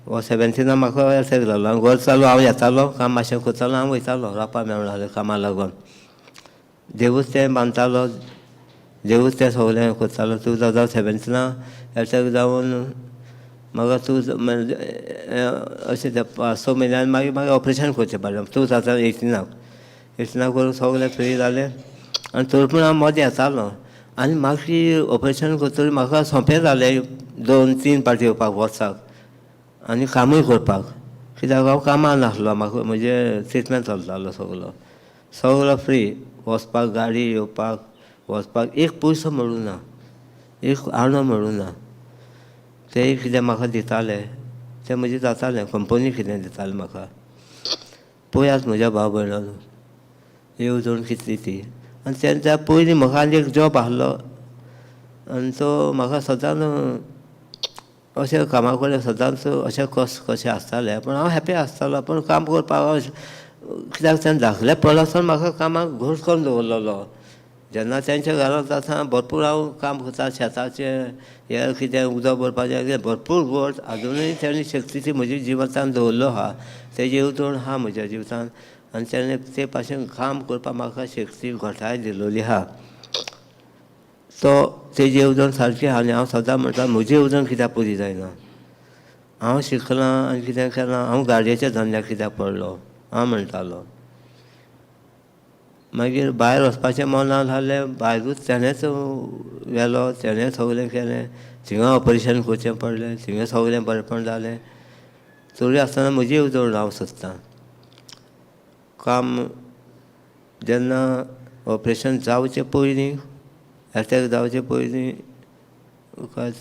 17 म्हाका एटॅक जालो घर चालू हांव येतालो काम मातशें करतालो हांव वयतालो रावपा मेळनासलें कामाक लागून देवूच तें बांदतालो देवूच तें सगळें करतालो 2017 एटॅक जावन म्हाका अशें 5-6 म्हयन्यान मागीर ऑपरेशन करचें पडलें 2018 करून सगळें फ्री जालें आनी तरी हांव मदें येतालो आनी मागीर ऑपरेशन करतकीर म्हाका सोंपें जालें 2-3 पाटी येवपाक वर्साक आनी कामूय करपाक कित्याक हांव कामाक नासलो म्हाका म्हजें ट्रिटमेंट चलतालो सगळो फ्री वचपाक गाडी येवपाक वचपाक एक पयसो मेळूं ना एक आणो मेळूं ना तें कितें म्हाका दितालें तें म्हजें जातालें कंपनी कितें दितालें म्हाका पळयात म्हज्या भाव भयणानो येवजण कितली ती आनी तेन्ना पयलीं म्हाका आनी एक जॉब आसलो आनी तो म्हाका सदांच अशें कामा कडेन सदांच अशें कशें आसतालें पूण हांव हॅप्पी आसतालो पूण काम करपाक कित्याक तें धाकलें पडासून म्हाका कामाक घोश करून दवरलेलो जेन्ना तेंच्या घरांत आसा भरपूर हांव काम करता शेताचें हें कितें उदक भरपाचें भरपूर गोड आजुनूय तेणी शक्ती म्हज्या जिवितांत दवरलो आहा तेजी येवजण आहा म्हज्या जिवितांत आनी तेणें ते भाशेन काम करपाक म्हाका शक्ती घोटाय दिलोली आहा तो तेजी येवजण सारकी आहा आनी हांव सदां म्हणटा म्हजी येवजण कित्याक पुरी जायना हांव शिकलां आनी कितें केलां हांव गाडयेच्या धंद्याक कित्याक पडलो हांव म्हणटालो मागीर भायर वचपाचें मनांत आसलें भायरूच तेणेंच गेलो तेणें सगळें केलें थिंगा ऑपरेशन करचें पडलें थिंगा सगळें बरेंपण जालें तरी आसतना म्हजी येवजण हांव सोदतां काम जेन्ना ऑपरेशन जावचे पयलीं एटॅक जावचे पयलीं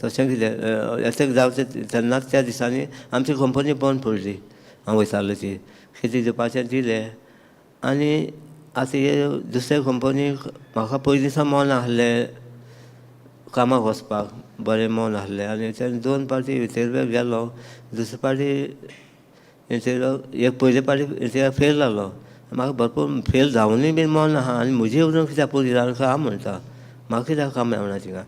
तशें कितें एटॅक जावचें तेन्नाच त्या दिसांनी आमची कंपनी बंद पडली हांव वयतालो ती कितें दिवपाचें दिलें आनी आतां हे दुसरे कंपनीक म्हाका पयलीं सावन मन आसलें कामाक वचपाक बरें मन आहलें आनी तेणें 2 पाटी इंटरव्यूक गेलो. दुसरे पाटी इंटरव्यूक एक पयले पाटी इंटरव्यूक फेल जालो. म्हाका भरपूर फेल जावनूय बीन मन आहा आनी म्हजी येवजण कित्याक पुरी जावना काय हांव म्हणटा म्हाका कित्याक काम मेळना थिंगा.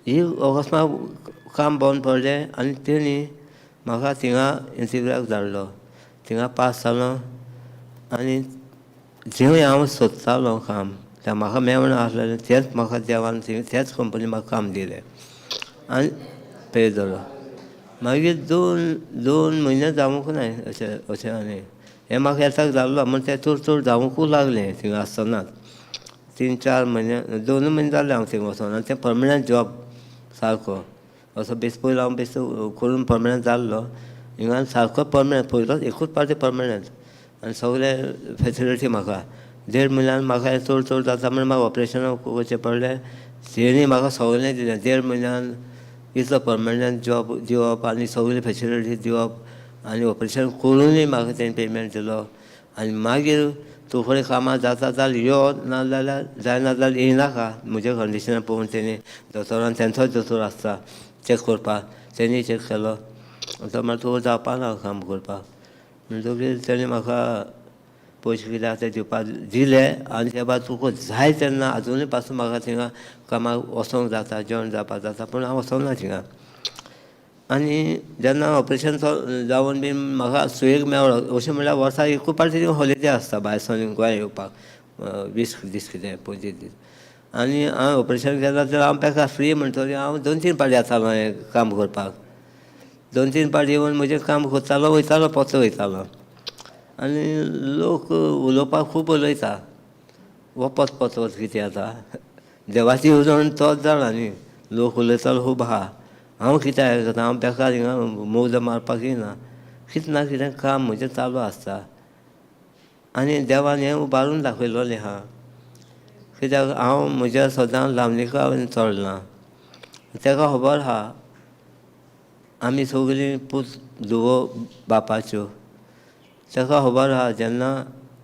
ही अकस्मात काम बंद पडलें आनी तेणी म्हाका थिंगा इंटरव्यूक धाडलो. थिंगा पास जालो आनी जें हांव सोदतालो काम तें म्हाका मेळना आसलेलें तेंच म्हाका देवान तेच कंपनी म्हाका काम दिलें आनी पे जालो. मागीर 2 म्हयने जावंक ना अशें आनी हें म्हाका येताक जाल्लो म्हण तें चड जावंकूच लागलें थिंगा आसतनाच. 3-4 म्हयने 2 म्हयने जाले हांव थिंगा वचोन आनी तें परमनंट जॉब सारको असो बेस पयलो हांव बेस करून परमनंट जाल्लो. हिंगा सारको परमनंट पयलोच एकूच पाटी परमनंट आनी सगळे फेसिलिटी म्हाका 1.5 म्हयन्यान म्हाका चड जाता म्हण म्हाका ऑपरेशनाक वचचें पडलें. तेणी म्हाका सगळें दिलें 1.5 म्हयन्यान इतलो परमनंट जॉब दिवप आनी सगळी फेसिलिटी दिवप आनी ऑपरेशन करूनय म्हाका तेणी पेमेंट दिलो. आनी मागीर तूं फुडें कामां जाता जाल्यार यो नाजाल्यार जायना जाल्यार येयनाका म्हजें कंडिशन पळोवन तेणी दोतोरान तेंचोच दोतोर आसता चॅक करपाक तेणी चॅक केलो. तो म्हणटा तुका जावपा ना काम करपाक म्हणटकीर तेणी म्हाका पयशे कितें आसा ते दिवपाक दिले आनी त्या भायर तुका जाय तेन्ना आजुनूय पासून म्हाका थिंगा कामाक वचोंक जाता जॉयन जावपाक जाता पूण हांव वचोंक ना थिंगा. आनी जेन्ना ऑपरेशन जावन बीन म्हाका सुयेग मेळ्ळो अशें म्हणल्यार वर्साक एकूच पाटी थिंगा हॉलिडे आसता भायर सावन गोंया येवपाक 20 दीस कितें 25 दीस. आनी हांवें ऑपरेशन केलें जाल्यार हांव बेकार फ्री म्हणटकीर हांव 2-3 पाटी येतालो हें काम करपाक. 2-3 पाटी येवन म्हजें काम करतालो वयतालो पोचो वयतालो. आनी लोक उलोवपाक खूब उलयता वोपत पोचोत कितें जाता देवाची येवजण तोच जाणा न्ही. लोक उलयतालो खूब आहा हांव कितें आयकतां हांव बेकार हिंगा मोगजां मारपाक येयना. कितें ना कितें काम म्हजें चालू आसता आनी देवान हें उबारून दाखयलोलें आहा. कित्याक हांव म्हज्या सदां लावणीका चलना तेका खबर आहा आमी सगळीं पूत धुवो बापाच्यो. तेका खबर आहा जेन्ना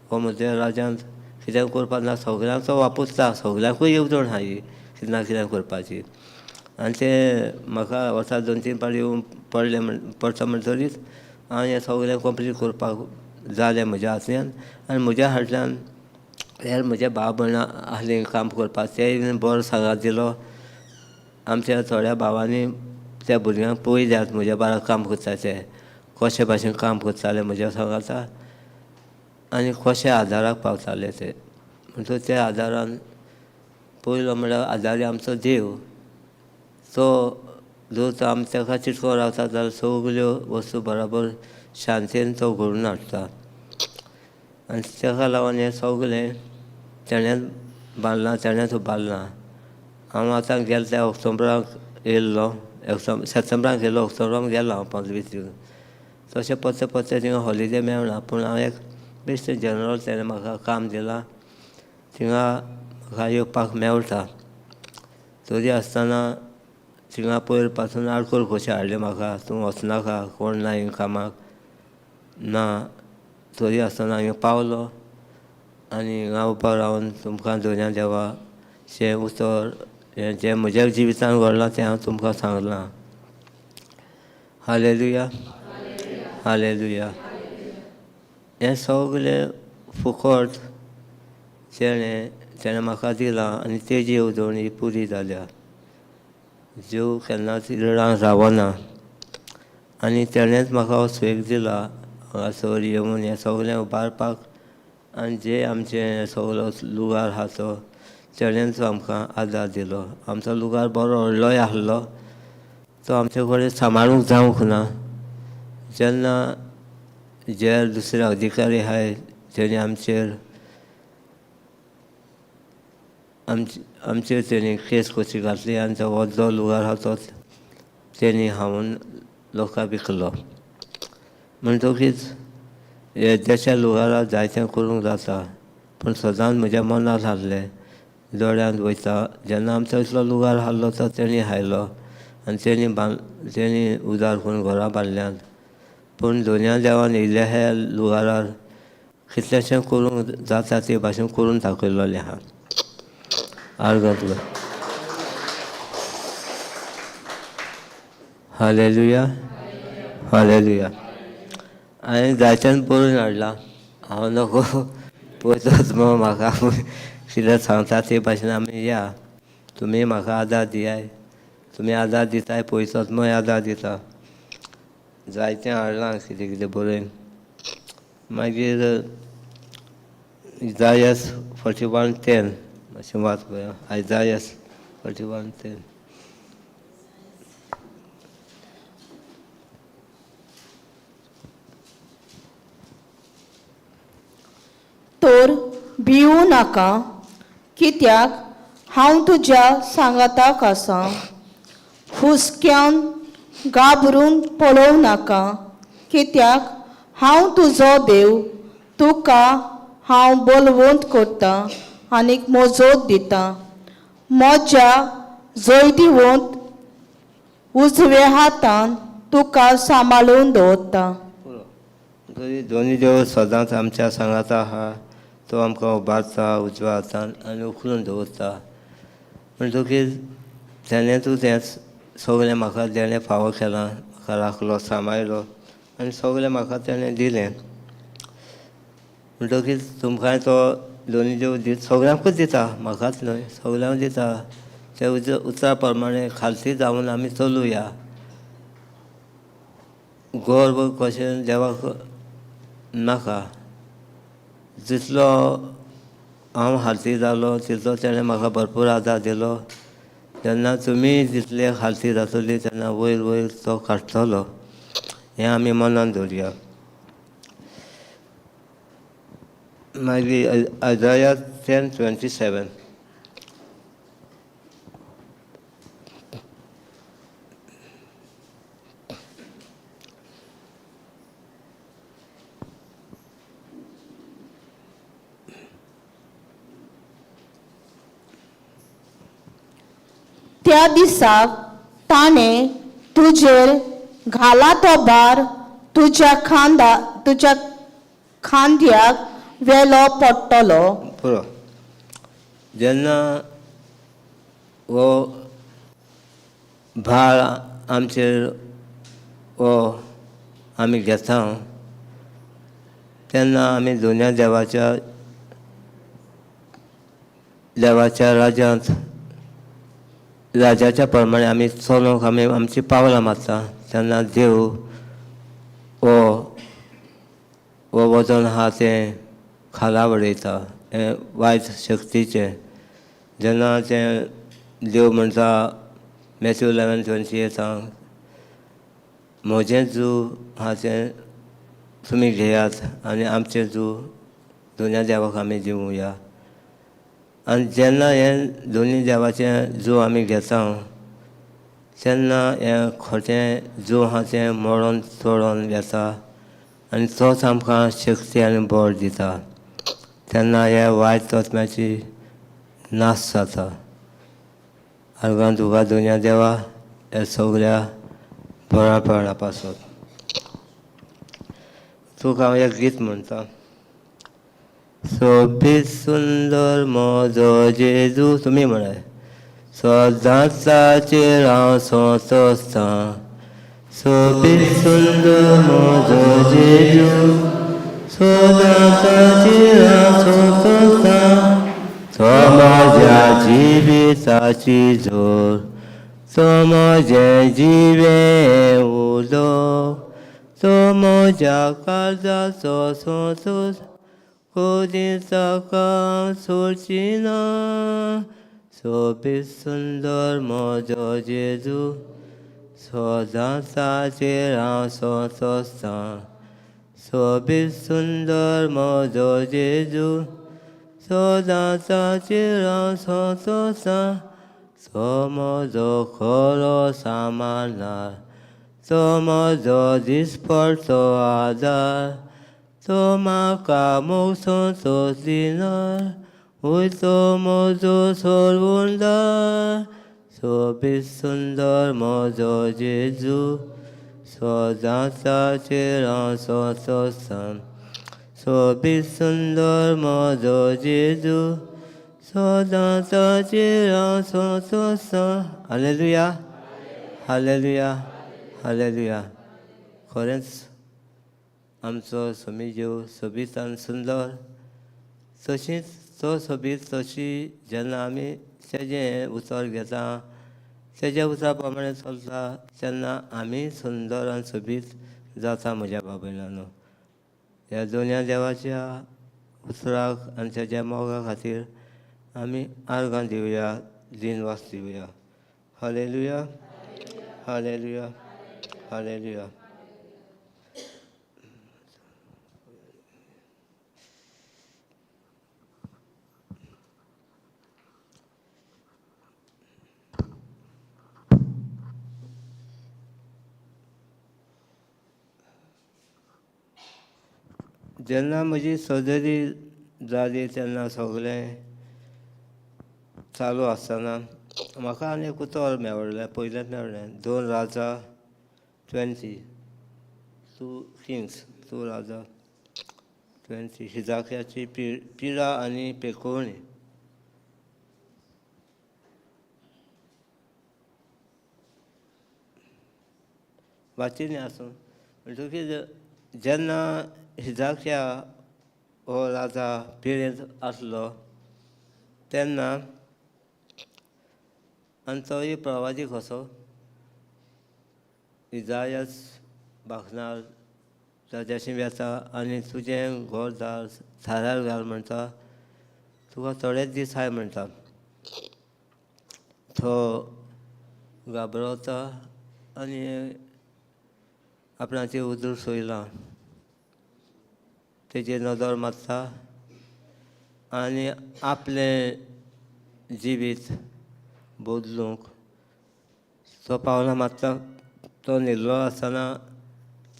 हो म्हज्या राज्यांत कितें करपाक ना सगळ्यांचो वापुरता सगळ्यांकूय येवजण आहा ही कितें ना कितें करपाची. आनी तें म्हाका वर्साक 2-3 पाटी येवन पडटा म्हणटरीच हांव हें सगळें कंप्लीट करपाक जालें म्हज्या हातूंतल्यान. आनी म्हज्या फाटल्यान हेर म्हजे भाव भयणां आहलीं काम करपाक तेय बरो सांगात दिलो. आमच्या थोड्या भावांनी त्या भुरग्यांक पळयल्यात म्हज्या बारा काम करता ते कशे भाशेन काम करताले म्हज्या सांगाता आनी कशे आदाराक पावताले ते म्हणटकूच त्या आदारान पयलो म्हणल्यार आदारी आमचो देव. तो जर आमी तेका चिटको रावता जाल्यार सगल्यो वस्तू बराबर शांतीन तो घडोवन हाडटा. आनी तेका लागून हें सगलें तेणेंच बांदलां तेणेंच उबारलां. हांव आतां गेल्या त्या ऑक्टोबराक येयल्लो सप्टेंबराक येयल्लो ऑक्टोबराक गेलो हांव 15-20 दीस. तशें परते थिंगा हॉलिडे मेळना पूण हांव एक बेश्टें जनरल तेणें म्हाका काम दिलां थिंगा म्हाका येवपाक मेळटा. तरी आसतना थिंगा पयर पासून आडकोर कशें हाडलें म्हाका तूं वचनाका कोण ना हिंगा कामाक ना. तरी आसतना हांगा पावलो आनी हिंगा उबो रावन तुमकां दोनया देवा शें उतर हें जें म्हज्या जिवितान घडलां तें हांव तुमकां सांगलां. Hallelujah hallelujah. हें सगलें फुकट तेणें म्हाका दिलां आनी तेजी येवजण ही पुरी जाल्या. जीव केन्नाच इरडान रावना आनी तेणेंच म्हाका हो स्वेग दिला हांगासर येवन हें सगलें उबारपाक. आनी जे आमचें सगलो लुगार आहा तो तेणेंच आमकां आदार दिलो. आमचो लुगार बरो व्हडलोय आहलो तो आमचे कडेन सांबाळूंक जावंक ना. जेन्ना जे दुसरे अधिकारी आहाय तेणी आमचेर तेणी केस कशी घातली आनी तो व्हडलो लुगार आहा तो तेणी हांवून लोकांक विकलो. म्हणटकीच हे देशा लुगाराक जायतें करूंक जाता पूण सदांच म्हज्या मनांत आहलें दोळ्यांत वयता जेन्ना आमचो इतलो लुगार आहलो तो तेणी हायलो आनी तेणी उदार करून घरां बांदल्यात. पूण दोनया देवान येयल्या ह्या लुगारार कितलेंशें करूंक जाता ते भाशेन करून दाखयलोलें आहा. Hallelujah hallelujah. हांवें जायत्यान बरोवन हाडला. हांव नको पयतोच मग म्हाका कितें सांगता ते भाशेन आमी या. तुमी म्हाका आदार दियाय. तुमी आदार दिताय पयसोच मग आदार दिता. जायतें हाडलां कितें कितें बरयन. मागीर Isaiah 41:10 मातशें वाच पळया. Isaiah 41:10. तर भिवू नाका, कित्याक हांव तुज्या सांगाताक आसां. हुस्क्यान घाबरून पळोव नाका, कित्याक हांव तुजो देव. तुका हांव बलवंत करतां आनीक मोजत दितां. म्हज्या जैतिवंत उजव्या हातान तुका सांबाळून दवरतां. तरी दोनी देव सदांच आमच्या सांगाता आहा. तो आमकां उबारता उजव्या हातान आनी उखलून दवरता. म्हणटकीर तेणें तें सगळें म्हाका तेणें फावो केलां. म्हाका राखलो सांबाळलो आनी सगळें म्हाका तेणें दिलें. म्हणटकीर तुमकांय तो दोनी देव सगळ्यांकूच दिता, म्हाकाच न्हय, सगळ्यांक दिता. ते उतरा प्रमाणे खालती जावन आमी चलुया. गर्व कशें देवाक नाका. जितलो हांव हालती जालो तितलो तेणें म्हाका भरपूर आदार दिलो. जेन्ना तुमी जितले हालती जातली तेन्ना वयर वयर तो काडटलो. हें आमी मनान दवरया. मागीर Isaiah 10:27. त्या दिसाक ताणें तुजेर घाला तो भार तुज्या खांद्याक वेलो पडटलो. पुरो जेन्ना हो भार आमचेर हो आमी घेता तेन्ना आमी दोनूय देवाच्या राजाच्या प्रमाणे आमी चलोवंक आमी आमची पावलां मारता. तेन्ना देव हो वजन आहा तें खाला उडयता, हें वायट शक्तीचें. जेन्ना तें देव म्हणटा Matthew 11:28 म्हजें जू आहा तें तुमी घेयात आनी आमचें जू दोनूय देवाक आमी दिवया. आनी जेन्ना हें दोनी देवाचें जू आमी घेता तेन्ना हें खोटें जू आहा तें मोडोन तोडोन येता आनी तोच आमकां शक्ती आनी बळ दिता. तेन्ना हे वायट तत्म्याची नाश जाता. आर्गां तुका दोनूय देवा हे सगळ्या बळापणा पासून. तुका हांव एक गीत म्हणटा. सोबीत सुंदर म्हजो जेजू, तुमी म्हणाय. सदांच ताचेर हांव सोंसता. सोबीत सुंदर म्हजो जेजू, सदांच ताचेर हांव सोंसता. तो म्हज्या जिविताची जोर, तो म्हजें जिवें उलो, तो म्हज्या काळजाचो संतोश, कधी ताका हांव सोडची ना. सोबीत सुंदर म्हजो जेजू, सदांच ताचेर हांव सोंसता. सोबीत सुंदर म्हजो जेजू, सदांच ताचेर हांव सोंसता. तो म्हजो खरो सांबाळणार, तो म्हजो दिसपडटो आदार, तो म्हाका मोग संतोश दिनार, वय तो म्हजो सोडवणदार. सोबीत सुंदर म्हजो जेजू, सदांच ताचेर हांव सोंसता. सोबीत सुंदर म्हजो जेजू, सदांच ताचेर हांव सोंसता. Hallelujah hallelujah hallelujah. खरेंच आमचो समी जीव सोबीत आनी सुंदर तशींच तो सोबीत तशी जेन्ना आमी तेजें उतर घेता तेज्या उतरा प्रमाणे चलता तेन्ना आमी सुंदर आनी सोबीत जाता म्हज्या बाबयलांनो. ह्या दोनया देवाच्या उतराक आनी तेज्या मोगा खातीर आमी आर्गां दिवया, दिनवास दिवया. Hallelujah, hallelujah, hallelujah. जेन्ना म्हजी सर्जरी जाली तेन्ना सगळें चालू आसतना म्हाका आनी एक उतर मेवलें, पयलेंच मेवलें. 2 राजा 20, 2 किंग्स, 2 राजा 20. हिजाक्याची पिडा आनी पेकोवणी. वाचिनी आसूं म्हणटकीर जेन्ना हिजाक्या हो राजा पिडेंत आसलो तेन्ना आनी तोय प्रवादीक कसो इजायास भाखणार ताज्याशी येता आनी तुजें घर थाऱ्यार घाल म्हणटा, तुका थोडेच दीस हाय म्हणटा. तो घाबरता आनी आपणाची उदर सोयलां तेजेर नदर मारता आनी आपलें जिवीत बदलूंक तो पावलां मारता. तो न्हिदलो आसतना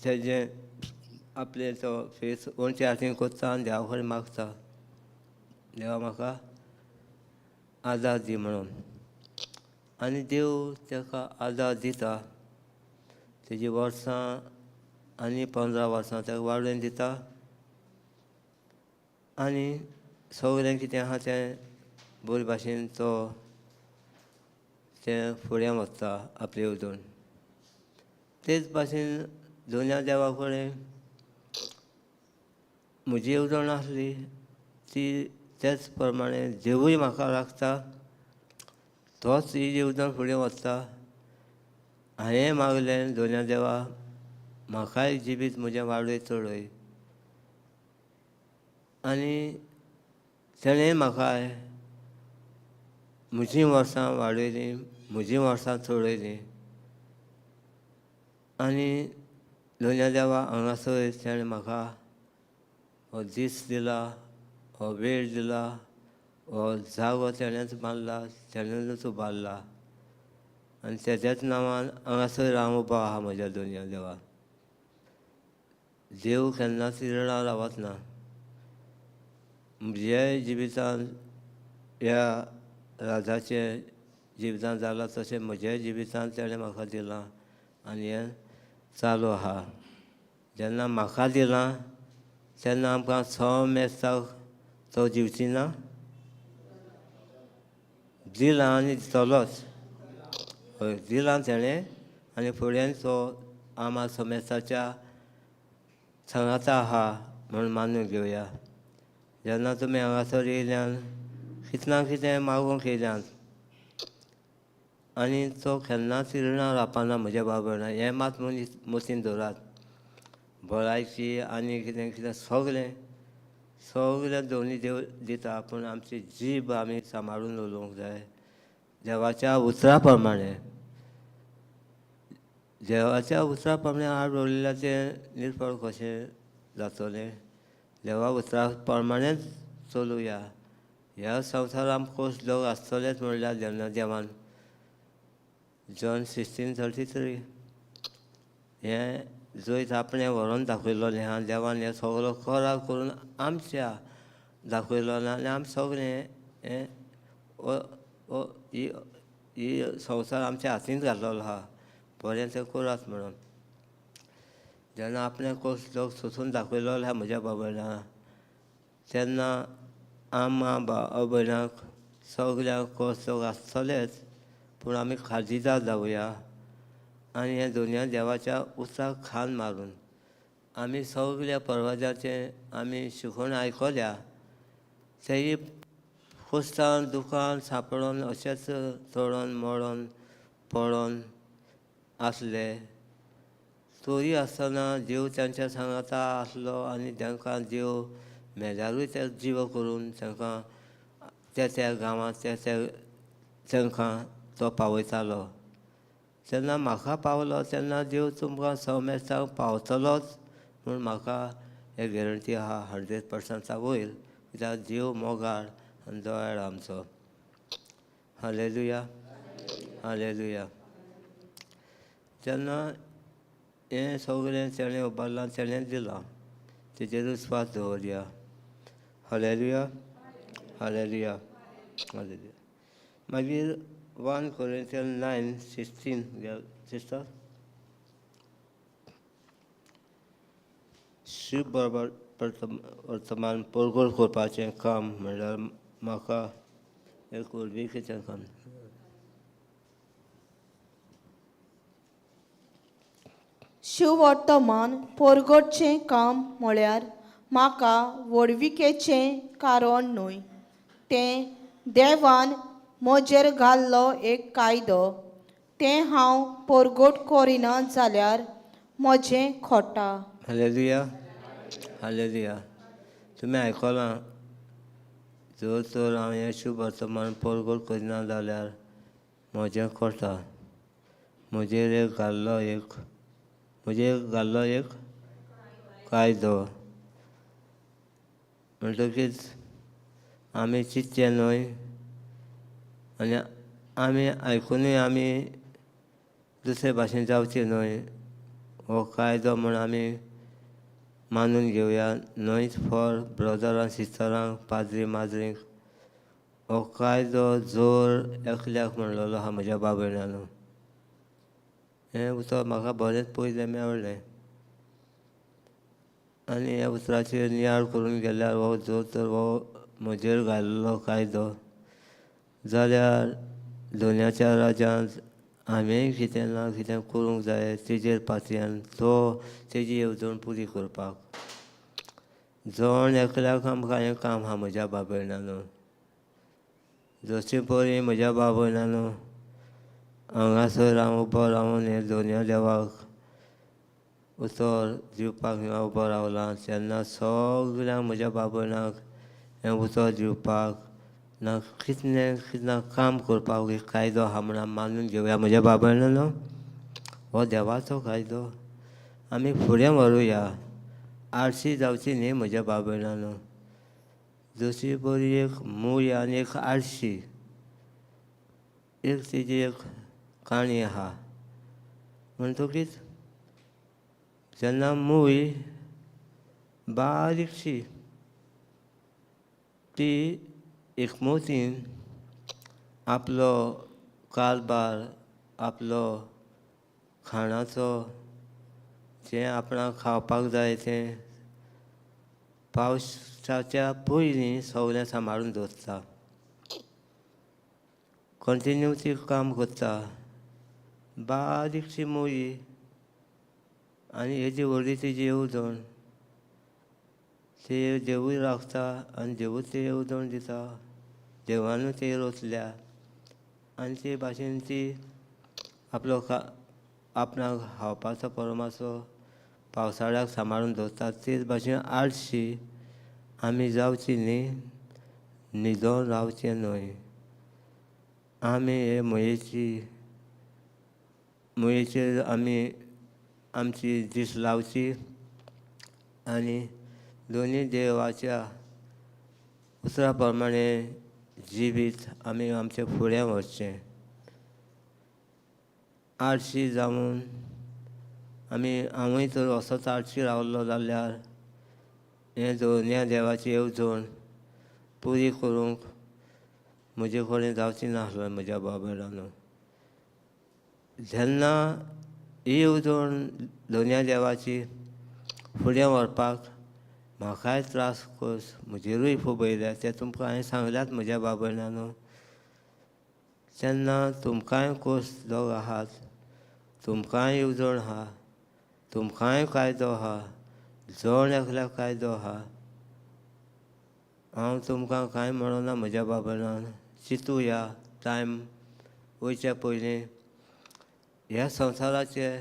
तेजें आपले तो फेस उंचे हातीन कोत्ता आनी देवा कडेन मागता, देवा म्हाका आदार दी म्हणून. आनी देव ताका आदार दिता. तेजी वर्सां आनी 15 वर्सां ताका वाडोवन दिता आनी सगळें कितें आहा तें बरे भाशेन तो तें फुडें व्हरता आपले हितून. तेच भाशेन दोनया देवा कडेन म्हजी येवजण आसली ती तेच प्रमाणे देवूय म्हाका राखता, तोच ही येवजण फुडें व्हरता. हांवें मागलें दोनया देवा म्हाकाय जिवीत म्हजें वाडय चडय आनी तेणें म्हाकाय म्हजीं वर्सां वाडयलीं, म्हजीं वर्सां चडयलीं. आनी दोनया देवा हांगासर तेणें म्हाका हो दीस दिला, हो वेळ दिला, हो जागो तेणेंच बांदला, तेणेंच उबारला आनी तेज्याच नांवान हांगासर हांव उबो आहा म्हज्या दोनया देवा. देव केन्नाच रिणां रावच ना. म्हज्या जिवितान ह्या राजाचे जिवितान जालां तशें म्हज्या जिवितान तेणें म्हाका दिलां आनी हें चालू आहा. जेन्ना म्हाका दिलां तेन्ना आमकां मेस्ताक तो दिवची ना. दिलां आनी दितलोच. हय, दिलां तेणें आनी फुडें तो आमा समेस्ताच्या सांगाता आहा म्हणून मानून घेवया. जेन्ना तुमी हांगासर येयल्यान कितें ना कितें मागूंक येयल्यात आनी तो केन्नाच रिणां रावपाना म्हज्या बाबड्यान. हें मात मतीन दवरात. भलायकी आनी कितें कितें सगळें दोनी देव दिता, पूण आमची जीब आमी सांबाळून उलोवंक जाय देवाच्या उतरा प्रमाणे. देवाच्या उतरा प्रमाणे हाड उलयल्यार तें निर्फळ कशें जातलें. देवा उतरा प्रमाणेच चलुया. ह्या संवसारांत आमकां खूब लोक आसतलेच म्हणल्यार जेन्ना देवान जॉन 16:33 हें जैत आपणें व्हरोन दाखयलोलें आहा. देवान हें सगळो करार करून आमच्या दाखयलोलें आनी आमी सगळें हें ही संवसार आमच्या हातींत घातलेलो आहा बरें तें करात म्हणून. जेन्ना आपणें कसो लोक सोंसून दाखयलोलो आहा म्हज्या बाबड्यान तेन्ना आमा भयणाक सगळ्यांक कसो लोक आसतलेच, पूण आमी खाजिदार जावया आनी हे दोनूय देवाच्या उसाक खान मारून आमी सगळ्या परवाजाचें आमी शिकून आयकल्या तेय खुस्तान दुकान सांपडोन अशेंच चडोन मोडोन पडोन आसले. तोरी आसतना जीव तांच्या सांगाता आसलो आनी तांकां जीव मेल्यारूय ते जीव करून तांकां त्या गांवांत तांकां तो पावयतालो. जेन्ना म्हाका पावलो तेन्ना देव तुमकां सौमेस्ताक पावतलोच म्हूण म्हाका हे गॅरंटी आहा 100% वयर, कित्याक जीव मोगाळ आनी दोयाळ आमचो. Hallelujah, hallelujah. जेन्ना हें सगळें तेणें उबारलां तेणें दिलां तेजेर विस्वास दवरया. Hallelujah, hallelujah, hallelujah. मागीर 1 Corinthians 9:16 सिस्टर. शिव बरोबर वर्तमान परगोड करपाचें काम म्हणल्यार म्हाका एक वरवीं कितें काम. शिववर्तमान परगटचें काम म्हळ्यार म्हाका वडविकेचें कारण न्हय. तें देवान म्हजेर घाल्लो एक कायदो. तें हांव परगट करिना जाल्यार म्हजें खोटा. Hallelujah, hallelujah. तुमी आयकलां, जर तर हांव हें शुभ वर्तमान परगट करिना जाल्यार म्हजें खोटा. म्हजेर घाल्लो एक कायदो. म्हणटकीच आमी चिंतचें न्हय आनी आमी आयकुनूय आमी दुसरे भाशेन जावचें न्हय. हो कायदो म्हूण आमी मानून घेवया. न्हयच फॉर ब्रदर आनी सिस्टरांक, पाद्री माद्रींक हो कायदो जोर एकल्याक म्हणलेलो आहा म्हज्या बाब भयणानो. हें उतर म्हाका बरेंच पयलें मेवलें आनी ह्या उतराचेर नियाळ करून गेल्यार हो जर तर हो म्हजेर घाल्लो कायदो जाल्यार दोनयाच्या राज्यांत हांवेंय कितें ना कितें करूंक जाय तेजेर पातयेन तो तेजी येवजण पुरी करपाक. जण एकल्याक आमकां हें काम आहा म्हज्या बाब भयणानो. जशें परी म्हज्या बाब भयणानो हांगासर हांव उबो रावन हें दोनया देवाक उतर दिवपाक हिंगा उबो रावलां तेन्ना सगळ्यांक म्हज्या बाब भयणांक हें उतर दिवपाक ना कितें काम करपाक एक कायदो आहा म्हूण आमी मानून घेवया म्हज्या बाब भयणानो. हो देवाचो कायदो आमी फुडें व्हरुया. आळशी जावची न्ही म्हज्या बाब भयणानो. जशी बरी एक मूय आनी एक आळशी एक तेजी एक काणी आहा. म्हणटकीच जेन्ना मूय बारीकशी ती एकमुतीन आपलो कारबार आपलो खाणाचो जें आपणाक खावपाक जाय तें पावसाच्या पयलीं सगळें सांबाळून दवरता. कंटिन्यू ती काम करता. बारीकशी मूय आनी हेजी व्हडली तेजी येवजण ते देवूय राखता आनी देवूच ते येवजण दिता. देवानूय तेर वचल्या आनी ते भाशेन ती आपलो आपणाक खावपाचो परमाचो पावसाळ्याक सांबाळून दवरतात. तेच भाशेन आळशी आमी जावची न्ही, न्हिदोन रावचें न्हय. आमी हे मयेचेर आमी आमची दीस लावची आनी दोनी देवाच्या उतरा प्रमाणें जिवीत आमी आमचें फुडें व्हरचें. आळशी जावन आमी हांवूय तर असोच आळशी रावल्लो जाल्यार हें दोनया देवाची येवजण पुरी करूंक म्हजे कडेन जावची नासलें म्हज्या बाब भयणानो. जेन्ना ही येवजण दोनया देवाची फुडें व्हरपाक म्हाकाय त्रास कस म्हजेरूय खूब येयल्या ते तुमकां हांवें सांगल्यात म्हज्या बाब भयणानो. तेन्ना तुमकांय कस दोग आहात तुमकांय येवजण आहा, तुमकांय कायदो आहा, जण एकल्याक कायदो आहा. हांव तुमकां कांय म्हणना म्हज्या बाबड्यान, चिंतुया टायम वयच्या पयलीं. ह्या संवसाराचे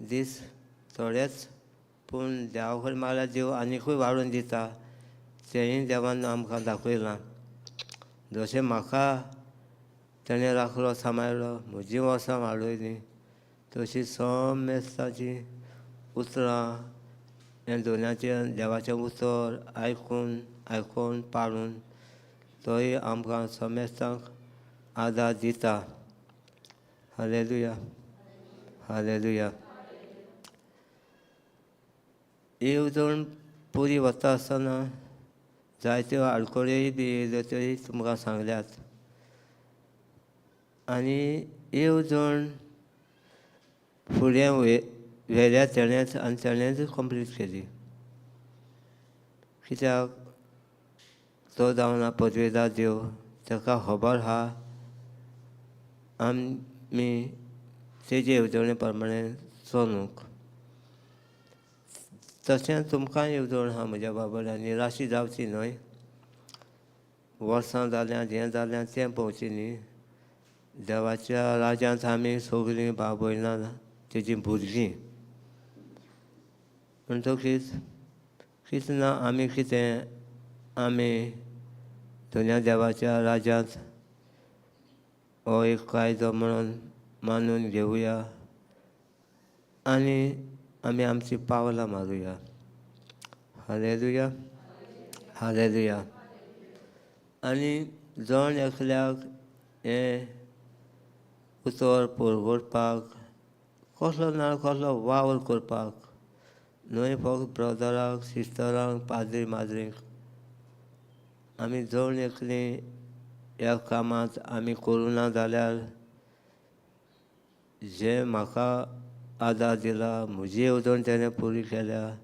दीस थोडेच, पूण देवा कडेन मागल्यार देव आनिकूय वाडोवन दिता. तेंय देवान आमकां दाखयलां. जशें म्हाका ताणें राखलो सांबाळलो, म्हजीं वर्सां वाडयलीं, तशीं समेस्तांचीं उतरां हें दोनयाचें देवाचें उतर आयकून पाळून तोय आमकां समेस्तांक आदार दिता. Hallelujah, hallelujah. येवजण पुरी वता आसतना जायत्यो आडखळ्योय बी येयल्यो त्योय तुमकां सांगल्यात. आनी येवजण फुडें व्हेल्या तेणेंच आनी तेणेंच कंप्लीट केली. कित्याक तो जावन पदवेदार देव, ताका खबर आहा आमी तेजे येवजणे प्रमाणें चलूंक. तशेंच तुमकांय येवजण आहा म्हज्या बाबड्या, निराशी जावची न्हय. वर्सां जाल्यां हें जाल्यां तें पळोवचें न्ही. देवाच्या राज्यांत आमी सगळीं भाव भयणां तेजीं भुरगीं. म्हणटकीच कितें ना आमी दुनिया देवाच्या राज्यांत हो एक कायदो म्हणून मानून घेवया आनी आमी आमचीं पावलां मारुया. Hallelujah, hallelujah. आनी जण एकल्याक हें उतर परगडपाक, कसलो ना कसलो वावर करपाक, न्हय फक्त ब्रदराक, सिस्टरांक, पाद्री माद्रीक, आमी जण एकलीं ह्या कामांत आमी करूं ना जाल्यार जें म्हाका आदार दिला, म्हजी येवजण तेणें पुरी केल्या,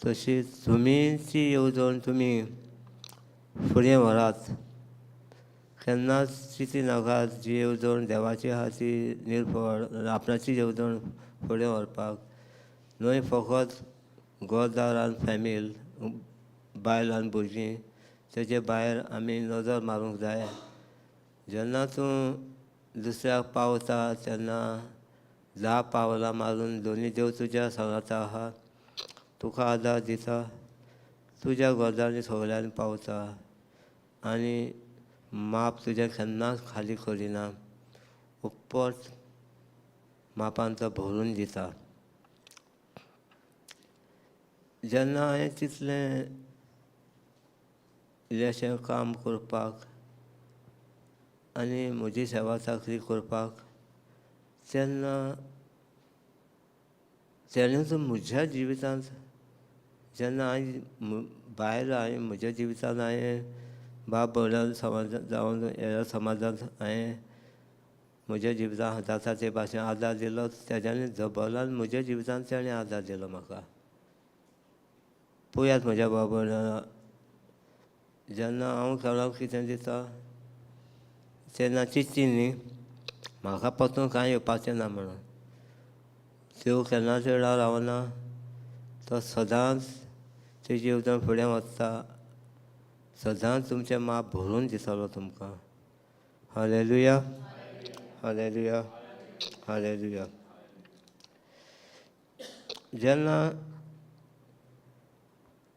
तशीच तुमीची येवजण तुमी फुडें व्हरात. केन्नाच चिंती नाकात जी येवजण देवाची आहा ती निर्फळ आपणाची येवजण फुडें व्हरपाक. न्हय फकत घरदार आनी फॅमील, बायल आनी भुरगीं, तेजे भायर आमी नजर मारूंक जाय. जेन्ना तूं दुसऱ्याक पावता तेन्ना 10 पावलां मारून दोनी देव तुज्या सांगाता आहा, तुका आदार दिता, तुज्या गरजांनी सगळ्यांनी पावता आनी माप तुजें केन्नाच खाली करिना, उपट मापान तो भरून दिता. जेन्ना हांवें चिंतलें इल्लेशें काम करपाक आनी म्हजी सेवा चाकरी करपाक, तेन्ना तेणेंच म्हज्या जिवितांत जेन्ना भायर हांवें म्हज्या जिवितांत बाब भयणां समाजांत जावं ह्या समाजांत हांवें म्हज्या जिवितांत जाता ते भाशेन आदार दिलो, तेज्यानी जबलान म्हज्या जिवितांत तेणें आदार दिलो म्हाका. पळयात म्हज्या बाब भयणां, जेन्ना हांव कोणाक कितें दिता तेन्ना चिंतची न्ही म्हाका परतून कांय येवपाचें ना म्हणून. देव केन्नाच वेळार रावना, तो सदांच तेजी येवजण फुडें व्हरता, सदांच तुमचें माप भरून दितलो तुमकां. Hallelujah, hallelujah, hallelujah. जेन्ना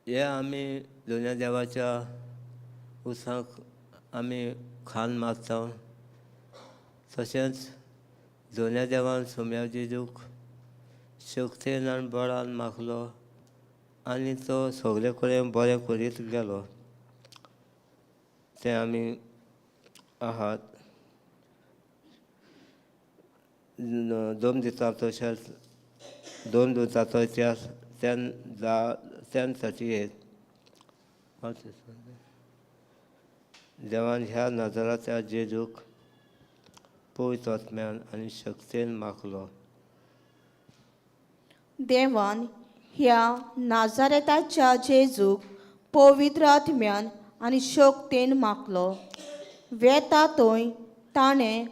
हे आमी दोनया देवाच्या उत्सवाक आमी खाण मारता, तशेंच दोनया देवान सोम्या जेजूक शक्तीन आनी बळान मागलो आनी तो सगळे कडेन बरें करीत गेलो. तें आमी आहात. दोन दिता तशेंच 2 दुताचो इतिहास 10:38. देवान ह्या नजराच्या जेजूक पवित्र आत्म्यान आनी शक्तीन मागलो. देवान ह्या नाजारेताच्या जेजूक पवित्र आत्म्यान आनी शक्तीन मागलो. वेता थंय ताणें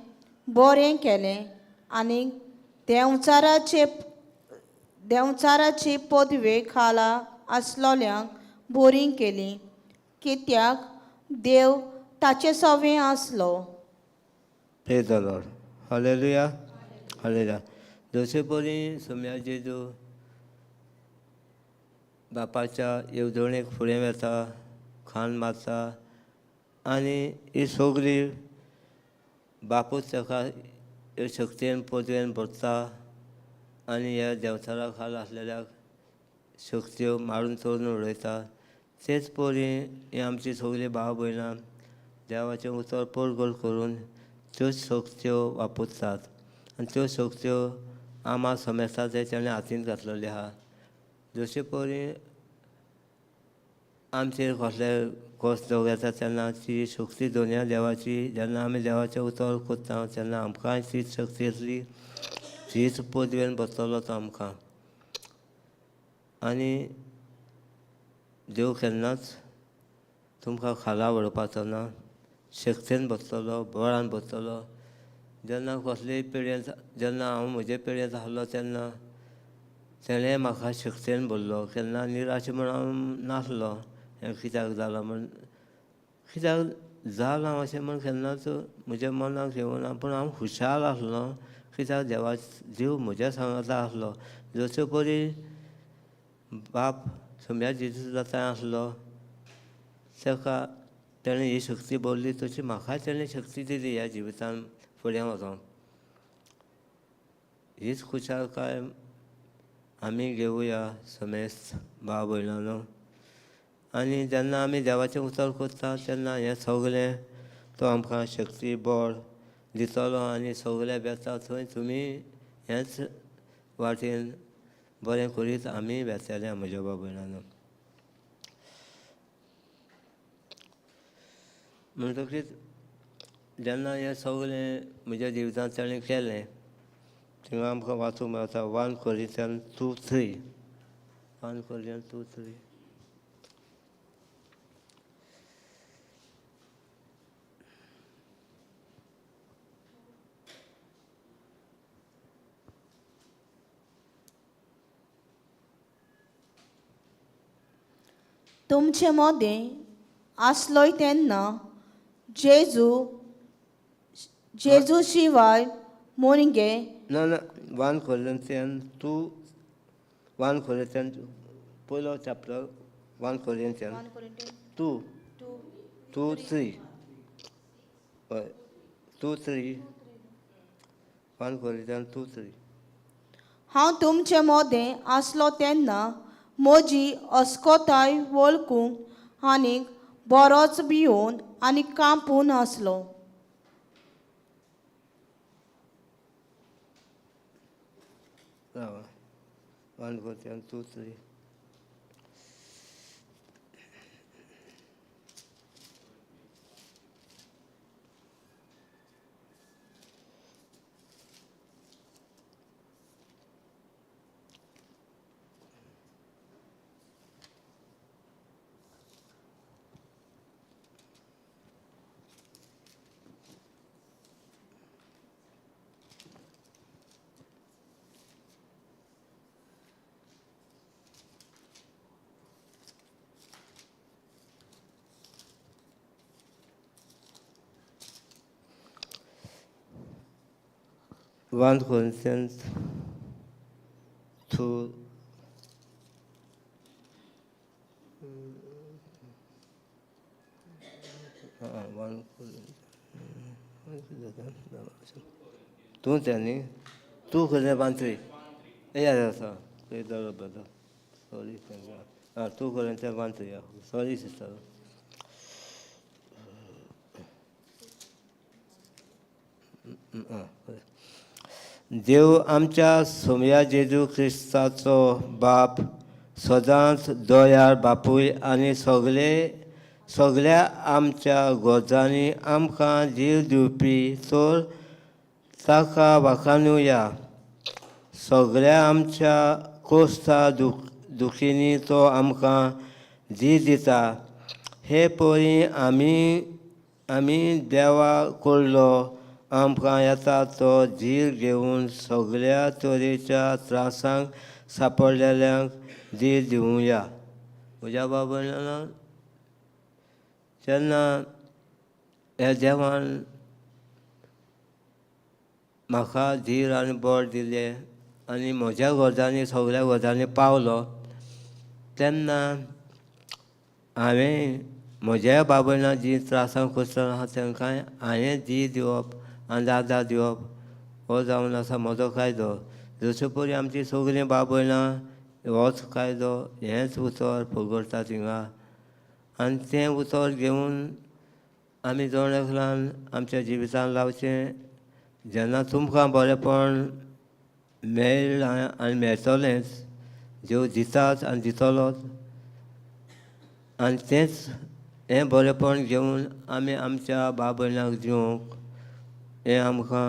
बरें केलें आनी देंवचाराची पदवे खाला आसलोल्यांक बोरींग केली, कित्याक देव ताचे सवे आसलो. Praise the Lord. Hallelujah. Hallelujah. जशे परी सोम्या जेजू बापाच्या येवजणेक फुडें वता, खाण मारता आनी ही सगळी बापूच ताका शक्तीन पदवेन भरता आनी ह्या देंवचारा खाल आसलेल्या शक्त्यो मारून चोरून उडयता. तेच परी ही आमची सगळीं भाव भयणां देवाचें उतर परगोल करून त्यो शक्त्यो वापरतात आनी त्यो शक्त्यो आमा समेस्ता ते तेणें हातीन घातलेले आहा. जशे परी आमचेर कसले कश्ट येता तेन्ना ती शक्ती दोनया देवाची जेन्ना आमी देवाचें उतर करता तेन्ना आमकांय तीच शक्ती येतली, तीच पदवेन बसतलो तो आमकां. आनी देव केन्नाच तुमकां खाला व्हरपाचो ना, शक्तीन बसतलो, बळान बसतलो. जेन्ना कसलेय पिडेंत जेन्ना हांव म्हजे पिडेंत आहलो तेन्ना तेणें म्हाका शक्तीन भरलो. केन्ना निराश म्हूण हांव नासलो, हें कित्याक जालां म्हूण. कित्याक जालां अशें म्हूण केन्नाच म्हज्या मनाक घेवूं ना, पूण हांव हुशार आसलो कित्याक देव म्हज्या सांगाता आसलो. जशे परी बाप सोम्या जेजू जाता आसलो ताका तेणें ही शक्ती भरली, तशी म्हाकाय तेणें शक्ती दिली ह्या जिवितान फुडें वचोंक. हीच खुशालकाय आमी घेवया समेस्त भाव भयणांनो. आनी जेन्ना आमी देवाचें उतर करता तेन्ना हें सगळें तो आमकां शक्ती बळ दितलो आनी सगळे बेता थंय तुमी हेंच वाटेन बरें करीत आमी बेतले म्हज्या भाव भयणांनो. म्हणटकीच जेन्ना हें सगळें म्हज्या जिवितांत ताणें केलें थिंगा आमकां वाचूंक मेळटा 1 Corinthians 2:3. 1 Corinthians 2:3. तुमचे मदें आसलोय तेन्ना जेजू शिवाय मोनिगे ना 1 Corinthians 2. 1 Corinthians पयलो चॅप्टर 1 Corinthians 2:3. हय 2:3. 1 Corinthians 2:3. हांव तुमचे मदें आसलो तेन्ना म्हजी अस्कोताय वळखूंक आनीक बरोच भिवून आनी कांपून आसलो. राव 1 Corinthians 2:3. One Corinthians 2. तूं त्यांनी तूं खंय बांदरी याद आसा ब्रदर सॉरी तूं खंय त्या बांदरी सॉरी सिस्टर. देव आमच्या सोम्या जेजू क्रिस्ताचो बाप सदांच दयाळ बापूय आनी सगळ्या आमच्या गरजांनी आमकां जीव दिवपी तर ताका वाखाणुया. सगळ्या आमच्या कोस्ता दुखींनी तो आमकां जीव दिता. हे पळय आमी देवा कडलो आमकां येता तो धीर घेवन सगळ्या तरेच्या त्रासांक सांपडलेल्यांक धीर दिवया. म्हज्या बाबा जेन्ना ह्या देवान म्हाका धीर आनी बळ दिलें आनी म्हज्या गरजांनी सगळ्या गरजांनी पावलो तेन्ना हांवें म्हज्या बाबयना जी त्रासांक कसलो आसा तांकां हांवें धीर दिवप आनी आदार दिवप हो जावन आसा म्हजो कायदो. जशे परी आमची सगळीं बाबयनां होच कायदो हेंच उतर फुगडटा थिंगा आनी तें उतर घेवन आमी जण एकल्यान आमच्या जिवितान लावचें. जेन्ना तुमकां बरेंपण मेळ्ळां आनी मेळटलेंच, देव दितात आनी दितलोच, आनी तेंच हें बरेंपण घेवन आमी आमच्या भाव भयणांक दिवंक हें आमकां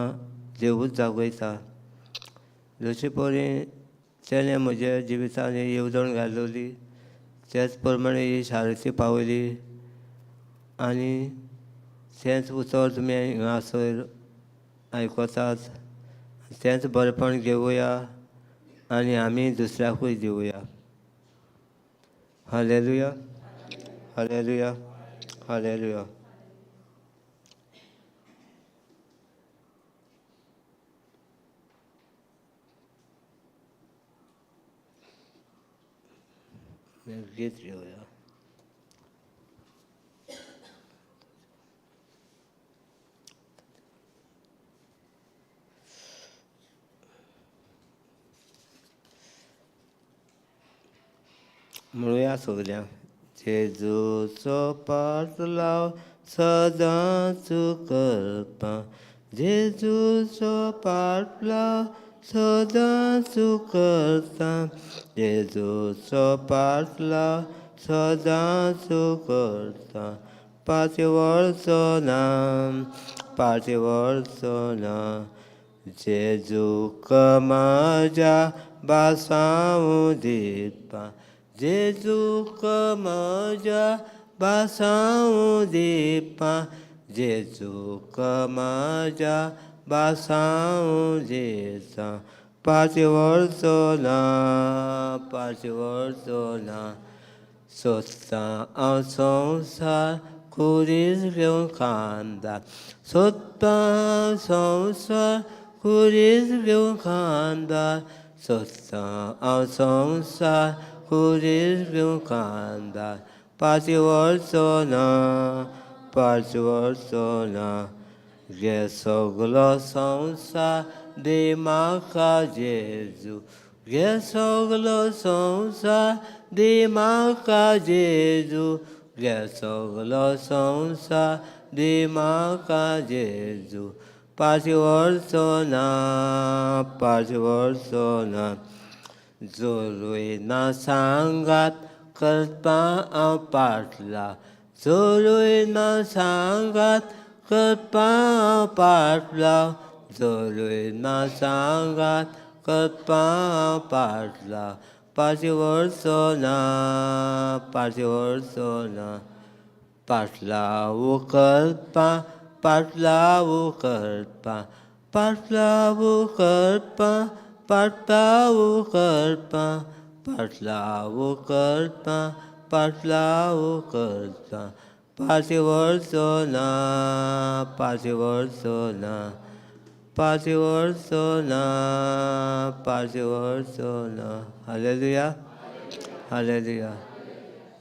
देवूच जागयता. जशे परी तेणें म्हज्या जिवितान ही येवजण घालवली तेच प्रमाणे ही शारिती पावयली आनी तेंच उतर तुमी हिंगासर आयकतात. तेंच बरेंपण घेवया आनी आमी दुसऱ्याकूय दिवया. Hallelujah, hallelujah, hallelujah. गीत घेवया. म्हणुया सगळ्यांक. जेजूचो पाट लाव सदांच करपा, जेजूचो पाट लाव सदांच करता, जेजूचो पाट लाव सदांच करता. पांचवोळचो नाम, पांचवोळचो नाम, जेजूक म्हाज्या बासांव दिवपा, जेजूक म्हज्या बासांव दिवपा, जेजूक म्हाज्या बासांव दिता. पांचवोळचो नाम, पांचवोळचो नाम, सोदतां हांव संवसार कुडीस घेवन खांदार, सोदतां संवसार कुडीस घेवन खांदार, सोदतां हांव संवसार कुडीस घेवन खांदार. पांचवोळचो नाम, पांचवोळचो नाम, घे सगलो संवसार दी म्हाका जेजू, घे सगलो संवसार दी म्हाका जेजू, घे सगलो संवसार दी म्हाका जेजू. पांचवोळचो नाम, पांचवोळचो नाम, जोरूय ना सांगात करपा हांव पाटलां, जोरूय ना सांगात करपा हांव पाटलां, जोरूय ना सांगात करपा हांव पाटलां. पांचवोळचो नाम, पांचवोळचो नाम, पाटलाव करपा, पाटलाव करपा, पाटलाव करपा, पाटलाव करपा, पाटलाव करपा, पाटलाव करपा. पांचवोळचो नाम, पांचवोळचो नाम, पांचवोळचो नाम, पांचवोळचो नाम. Hallelujah, hallelujah.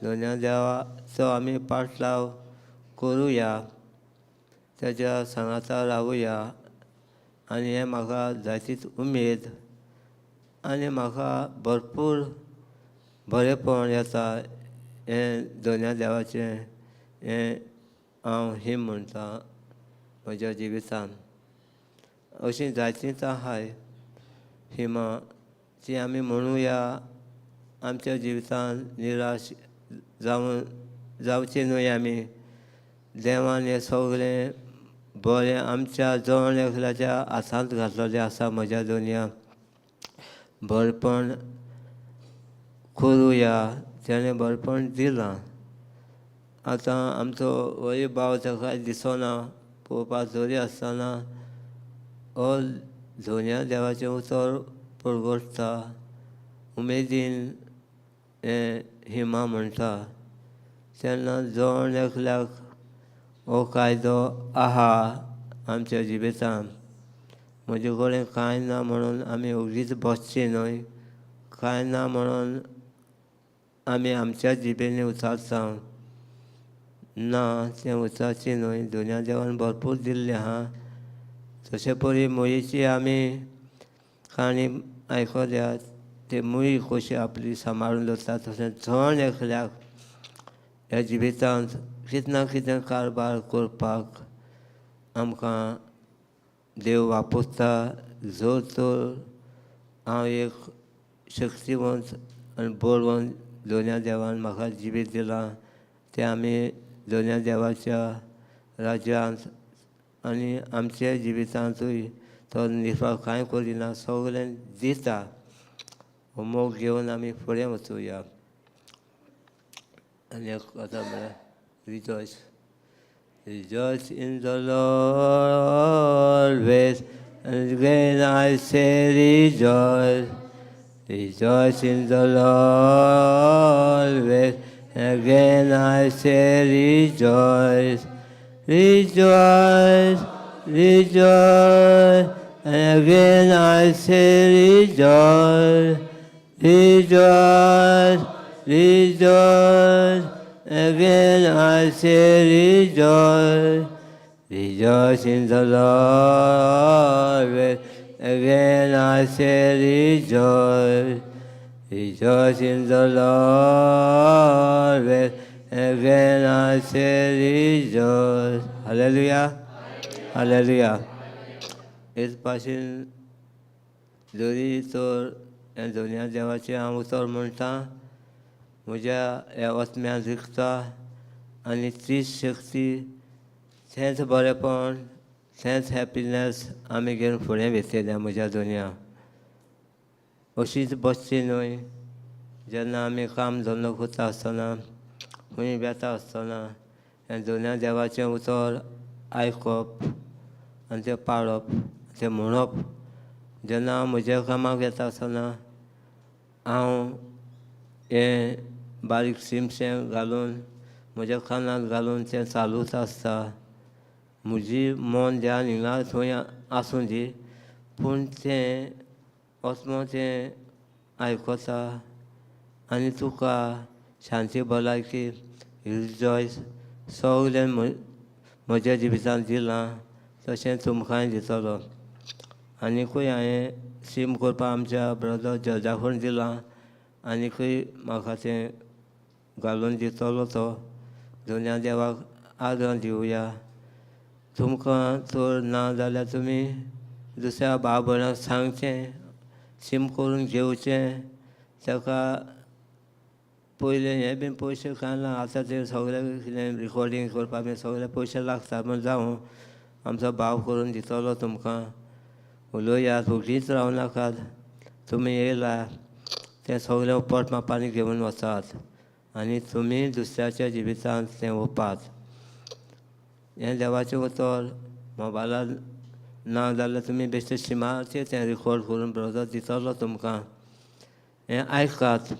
दोनया देवाचो आमी पाटलाव करुया, तेज्या सांगाता रावुया आनी हें म्हाका जायतीच उमेद आनी म्हाका भरपूर बरेंपण येता. हें दोनया देवाचें हें हांव हीम म्हणटा म्हज्या जिवितान. अशीं जायतींच आहाय हिमां जीं आमी म्हणुया. आमच्या जिवितान निराश जावचें न्हय आमी. देवान हें सगळें बरें आमच्या जण एकल्याच्या हातांत घातलेलें आसा. म्हज्या दोनया बरेंपण करुया, तेणें बरेंपण दिलां. आतां आमचो वय भाव ताका दिसना पळोवपाक जोरी आसतना हो झोन्या देवाचें उतर परगोसता उमेदीन हिमा म्हणटा तेन्ना जोण एकल्याक हो कायदो आहा आमच्या जिवितांत. म्हजे कडेन कांय ना म्हणून आमी उगीच बसची न्हय, कांय ना म्हणून आमी आमच्या जिबेनी उतारता ना, तें उचारची न्हय. दुनिया देवान भरपूर दिल्लें आहा. तशे परी मोयेची आमी काणी आयकल्यात. ते मुई कशी आपली सांबाळून दवरता तशें जण एकल्याक ह्या जिवितांत कितें ना कितें कारबार करपाक आमकां देव वापरता. जर तर हांव एक शक्तिवंत आनी बळवंत दोनया देवान म्हाका जिवीत दिलां तें आमी दोनया देवाच्या राज्यांत आनी आमच्या जिवितांतूय तो निर्वाह कांय करिना, सगळें दिता. हो मोग घेवन आमी फुडें वचुया. आनी एक कथा म्हळ्यार rejoice. Rejoice in the Lord always, and again I say rejoice. Rejoice in the Lord always, and again I say rejoice. Rejoice, rejoice, and again I say rejoice. Rejoice, rejoice, again I say rejoice. Rejoice in the Lord, again I say rejoice. Rejoice in the Lord, again I say rejoice. Hallelujah, hallelujah. हेच भाशेन जरी तर ह्या दोनया देवाचें हांव उतर म्हणटा म्हज्या ह्या वचम्यान रिगता आनी तीच शक्ती तेंच बरेंपण तेंच हॅपिनेस आमी घेवन फुडें वेतल्या म्हज्या दोनया. अशीच बसची न्हय. जेन्ना आमी काम धंदो करता आसतना खंय वेता आसतना ह्या दोनया देवाचें उतर आयकप आनी तें पाळप तें म्हणप. जेन्ना हांव म्हज्या कामाक येता आसतना हांव हें बारीक सिमशें घालून म्हज्या कानांत घालून तें चालूच आसता. म्हजी मन ध्यान हिंगा थंय आसूं दी पूण तें वचमो तें आयकता आनी तुका शांती भलायकी रिजॉयस सगळें म्हज्या जिवितांत दिलां तशें तुमकांय दितलो. आनीकूय हांवें सीम करपाक आमच्या ब्रदर जॉर्जा कडेन दिलां आनीकूय म्हाका तें घालून दितलो तो. दोनया देवाक आदार दिवया. तुमकां तर ना जाल्यार तुमी दुसऱ्या भाव भयणाक सांगचें सीम करून घेवचें. ताका पयलें हें बीन पयशे कांय ना. आतां तें सगळें कितें रिकॉर्डींग करपाक बीन सगळे पयशे लागता पूण जावं आमचो भाव करून दितलो तुमकां. उलोवयात, उगीच राव नाकात. तुमी येयला तें सगळें उपट मापांनी घेवन वचात आनी तुमी दुसऱ्याच्या जिवितांत तें ओपात. हें देवाचें उतर मोबायलार ना जाल्यार तुमी बेश्टे सिमाचेर तें रिकॉर्ड करून ब्रदर दितलो तुमकां. हें आयकात.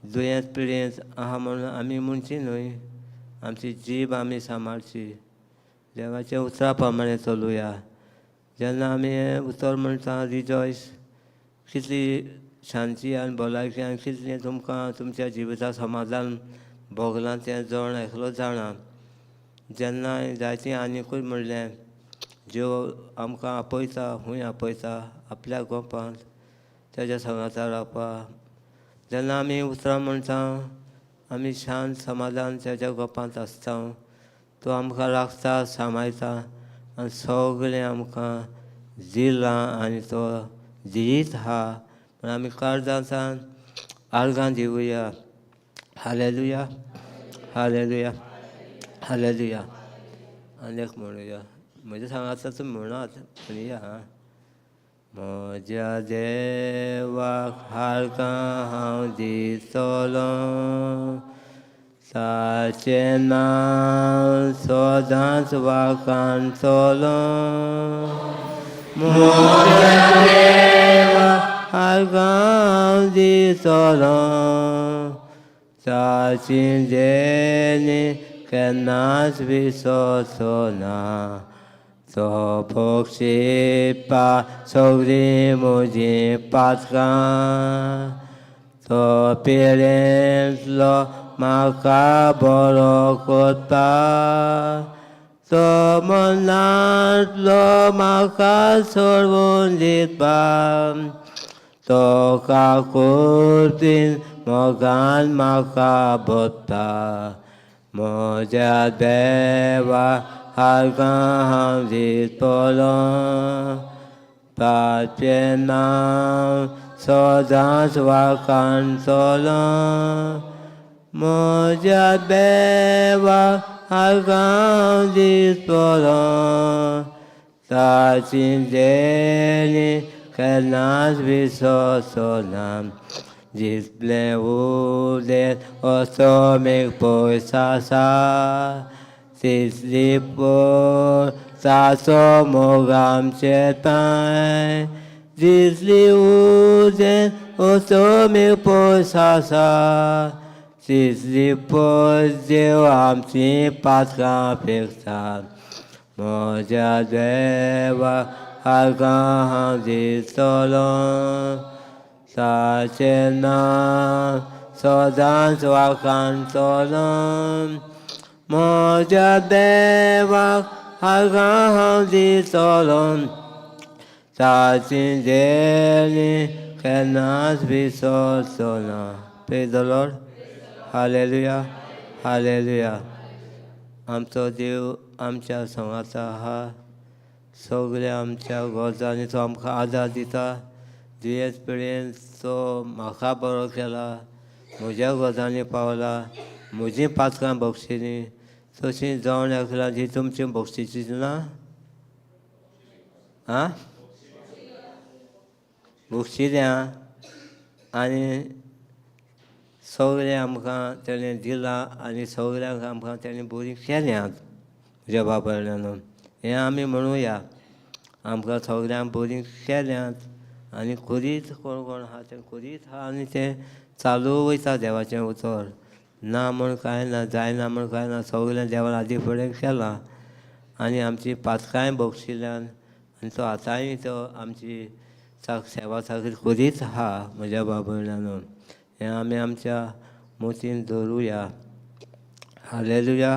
दुयेंत पिडेंत आहा म्हणून आमी म्हणची न्हय. आमची जीब आमी सांबाळची. देवाच्या उतरा प्रमाणें चलुया. जेन्ना आमी हें उतर म्हणटा रिजॉयस कितली शांती आनी भलायकी आनी कितलें तुमकां तुमच्या जिवितांत समाधान भोगलां तें जण एकलो जाणा. जेन्ना जायतीं आनीकूय म्हणलें ज्यो आमकां आपयता खूंय आपयता आपल्या गोपांत तेज्या सांगाता रावपाक. जेन्ना आमी उतरां म्हणटा आमी शांत समाधान तेज्या गोपांत आसता. तो आमकां राखता सांबाळटा आनी सगळें आमकां दिलां आनी तो दियीत आहा म्हण आमी काळजांतल्यान आर्गां दिवया. Hallelujah, hallelujah, hallelujah. आनी एक म्हणुया. म्हज्या सांगाता तुमी म्हणात म्हणया. म्हज्या देवाक आर्गां हांव दितलो ताचें नांव सदांच वाखाणतलो. 할강 지소로 자신제니 겟나스 비소소나 소복시파 소그리무지 빠스가 소피렌슬로 마카보로코타 소몬날로 마카솔본짓밤 소카쿠틴 모간 마카보타 모자데와 할강함짓보로 바피엔남 소자스와칸솔로 모자데와 할강짓보로 사신제니 겟나스 비소소남 지스플레우데 오소믹보이사사 시슬리포 사소모감체타이 지슬리우데 오소믹보이사사 시슬리포 제암시 파스카펙사 모자데와 할강함지솔로 사체나 소잔스와칸솔로 모자데와 할강함지솔로 사신제니 겟나스 비소소나. Praise the Lord. Hallelujah. Hallelujah. आमचो देव आमच्या संगाचा आहा सगळे आमच्या गरजांनी तो आमकां आदार दिता दुयेंस पिळेन तो म्हाका बरो केला म्हज्या गरजांनी पावला म्हजीं पातकां बक्षिनी तशीं जावन एकला जी तुमची बक्षिची ना आं बक्षिल्या आनी सगळें आमकां तेणें दिलां आनी सगळ्यांक आमकां तेणें बरीं केल्यांत म्हज्या बापायल्यान हें आमी म्हणुया आमकां सगळ्यांक बरीं केल्यांत आनी करीत कोण कोण आहा तें करीत आहा आनी तें चालू वयता देवाचें उतर ना म्हूण कांय ना जायना म्हूण कांय ना सगळें देवान आदी फुडें केलां आनी आमची पातकांय बक्षिल्ल्यान आनी तो आतांय तो आमची सेवा साकर करीत आहा म्हज्या बापायल्यान हें आमी आमच्या मोतीन दवरुया हालेलुया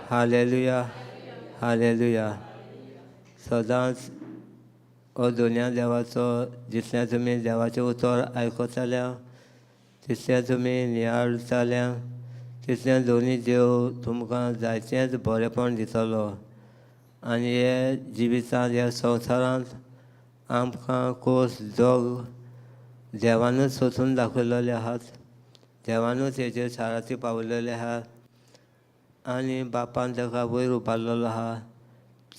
हालेलुया हालेलुया सदांच हो दोनया देवाचो जितलें तुमी देवाचें उतर आयकताल्या तितलें तुमी नियाळताल्या तितलें दोनी देव तुमकां जायतेंच बरेंपण दितलो आनी हे जिवितांत ह्या संवसारांत आमकां कोस जग देवानूच सोदून दाखयलेले आहात देवानूच हेजेर शाराती पावयलेले आहात आनी बापान ताका वयर उबारलेलो आहा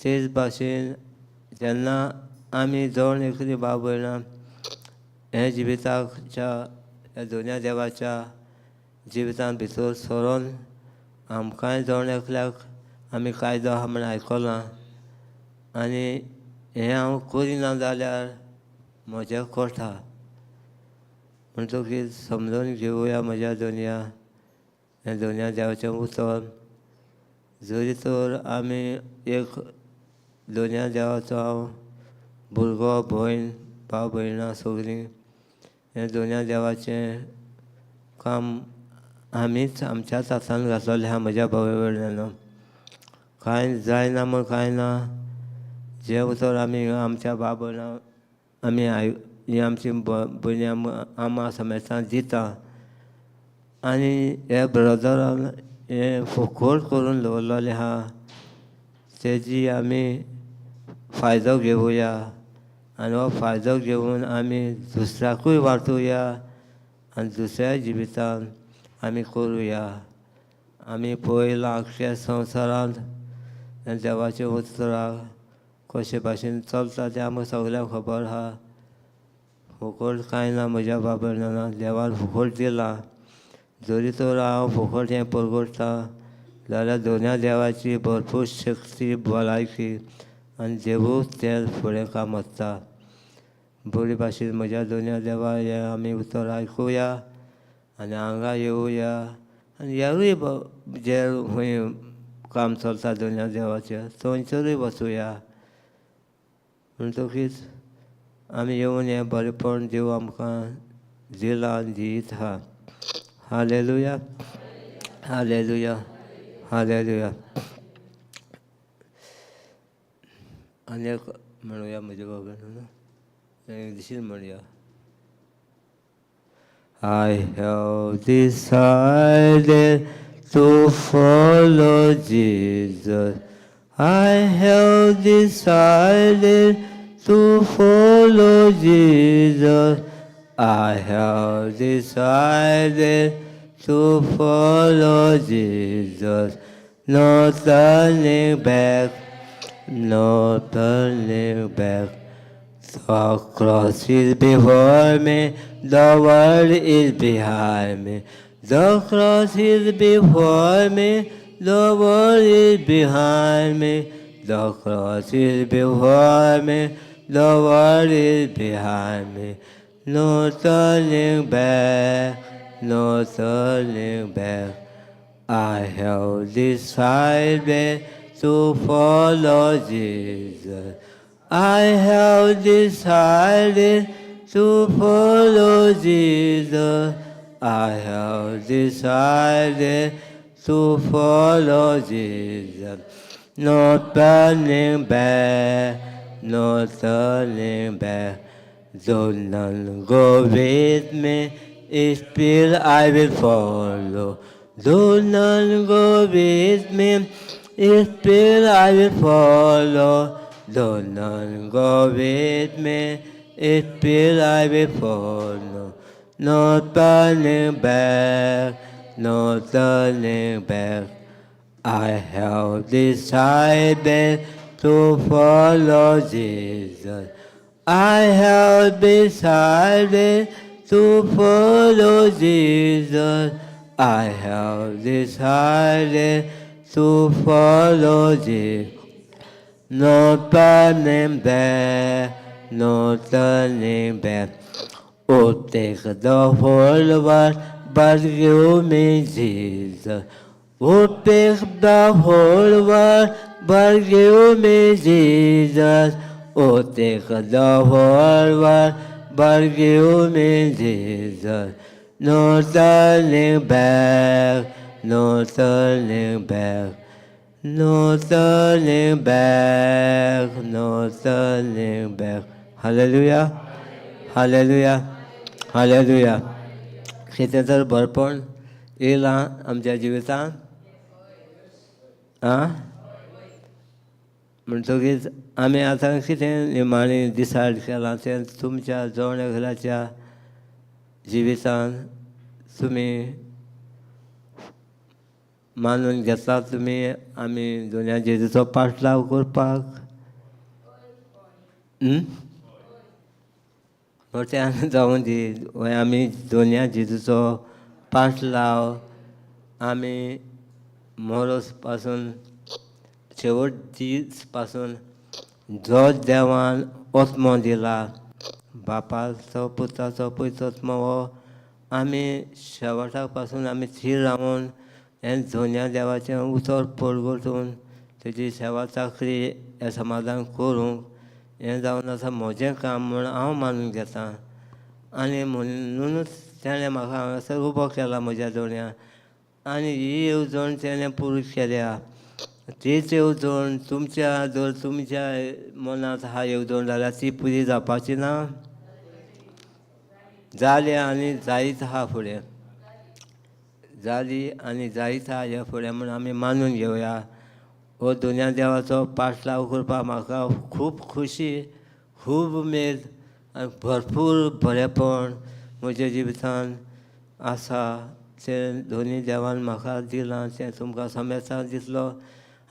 तेच भाशेन जेन्ना आमी जवळ एकली बाब भयणां हे जिविताच्या ह्या दोनया देवाच्या जिवितांत भितर सरोन आमकांय जवळ एकल्याक आमी कायदो आहा म्हण आयकलां आनी हें हांव करिना जाल्यार म्हजें कोटा म्हणटकीर समजून घेवया म्हज्या दोनया हें दोनया देवाचें उतर जरी तर आमी एक दोनया देवाचो हांव भुरगो भयण भाव भयणां सगळीं हें दोनया देवाचें काम आमीच आमच्याच हातान घातलेलें आहा म्हज्या भावे वयल्यान कांय जायना म्हूण कांय ना जें उतर आमी आमच्या भाव भयणां आमी ही आमची भयणी आमा समेतान दिता आनी हे ब्रदरान हें फुकट करून दवरलेलें आहा तेजी आमी फायदो घेवया आनी हो फायदो घेवन आमी दुसऱ्याकूय वाटुया आनी दुसऱ्या जिवितांत आमी करुया आमी पयलां आख्या संवसारांत देवाचें उतरां कशे भाशेन चलता तें आमकां सगळ्यांक खबर आहा फुकट कांय ना म्हज्या बापायन देवान फुकट दिलां जरी तर हांव फुकट हें परगडटां जाल्यार दोनया देवाची भरपूर शक्ती भलायकी आनी देवूच तें फुडें काम वचता. बरे भाशेन म्हज्या दोनया देवा हें आमी उतर आयकुया आनी हांगा येवया आनी हेरूय जे खंय काम चलता दोनया देवाचें थंयसरूय वचुया. म्हणटकीच आमी येवन हें बरेंपण देव आमकां दिलां आनी दित आहा. Hallelujah, hallelujah, hallelujah. आनी एक म्हणुया म्हजे बाबा दिशीन म्हणया. I have decided to follow Jesus. I have decided to follow Jesus. I have decided to follow Jesus. No turning back, no turning back. The cross is before me, the world is behind me. The cross is before me, the world is behind me. The cross is before me, the world is behind me. No turning back, no turning back. I have decided to follow Jesus. I have decided to follow Jesus. I have decided to follow Jesus. No turning back, no turning back. Though none go with me, still I will follow. Though none go with me, still I will follow. Though none go with me, still I will follow. No turning back, no turning back. I have decided to follow Jesus. I have decided to follow Jesus. I have decided to follow Jesus. No turning back, no turning back. Oh, take the whole world, but give me Jesus. Oh, take the whole world, but give me Jesus. Oh, take the whole world, but give me Jesus. No turning back, no turning back. No turning back, no turning back. Hallelujah, hallelujah, hallelujah. कितें तर बरपण येयलां आमच्या जिवितांत आं म्हणटकीच आमी आतां कितें निमाणें डिसायड केलां तें तुमच्या जवळ घराच्या जिवितांत तुमी मानून घेतात तुमी आमी दोनया जेजूचो पाटलाव करपाक मोठ्यान जावं दी आमी दोनया जेजूचो पाटलाव आमी मोरोस पासून शेवट दीस पासून जो देवान ओत्मो दिला बापाचो पुताचो पयचो ओत्मो हो आमी शेवटा पासून आमी थीर रावून हें दोनया देवाचें उतर परगटून तेजी सेवा चाकरी हें समाधान करूंक हें जावन आसा म्हजें काम म्हूण हांव मानून घेतां आनी म्हणूनच तेणें म्हाका हांगासर उबो केला म्हज्या दोनया आनी ही येवजण तेणें पुरी केल्या तीच येवजण तुमच्या जर तुमच्या मनांत हा येवजण जाल्यार ती पुरी जावपाची ना जाली आनी जायत आहा फुडें जाली आनी जायत आहा हे फुडें म्हूण आमी मानून घेवया हो दोनया देवाचो पाटलाव करपाक म्हाका खूब खुशी खूब उमेद आनी भरपूर बरेंपण म्हज्या जिवितांत आसा तें दोनी देवान म्हाका दिलां तें तुमकां समेतान दितलो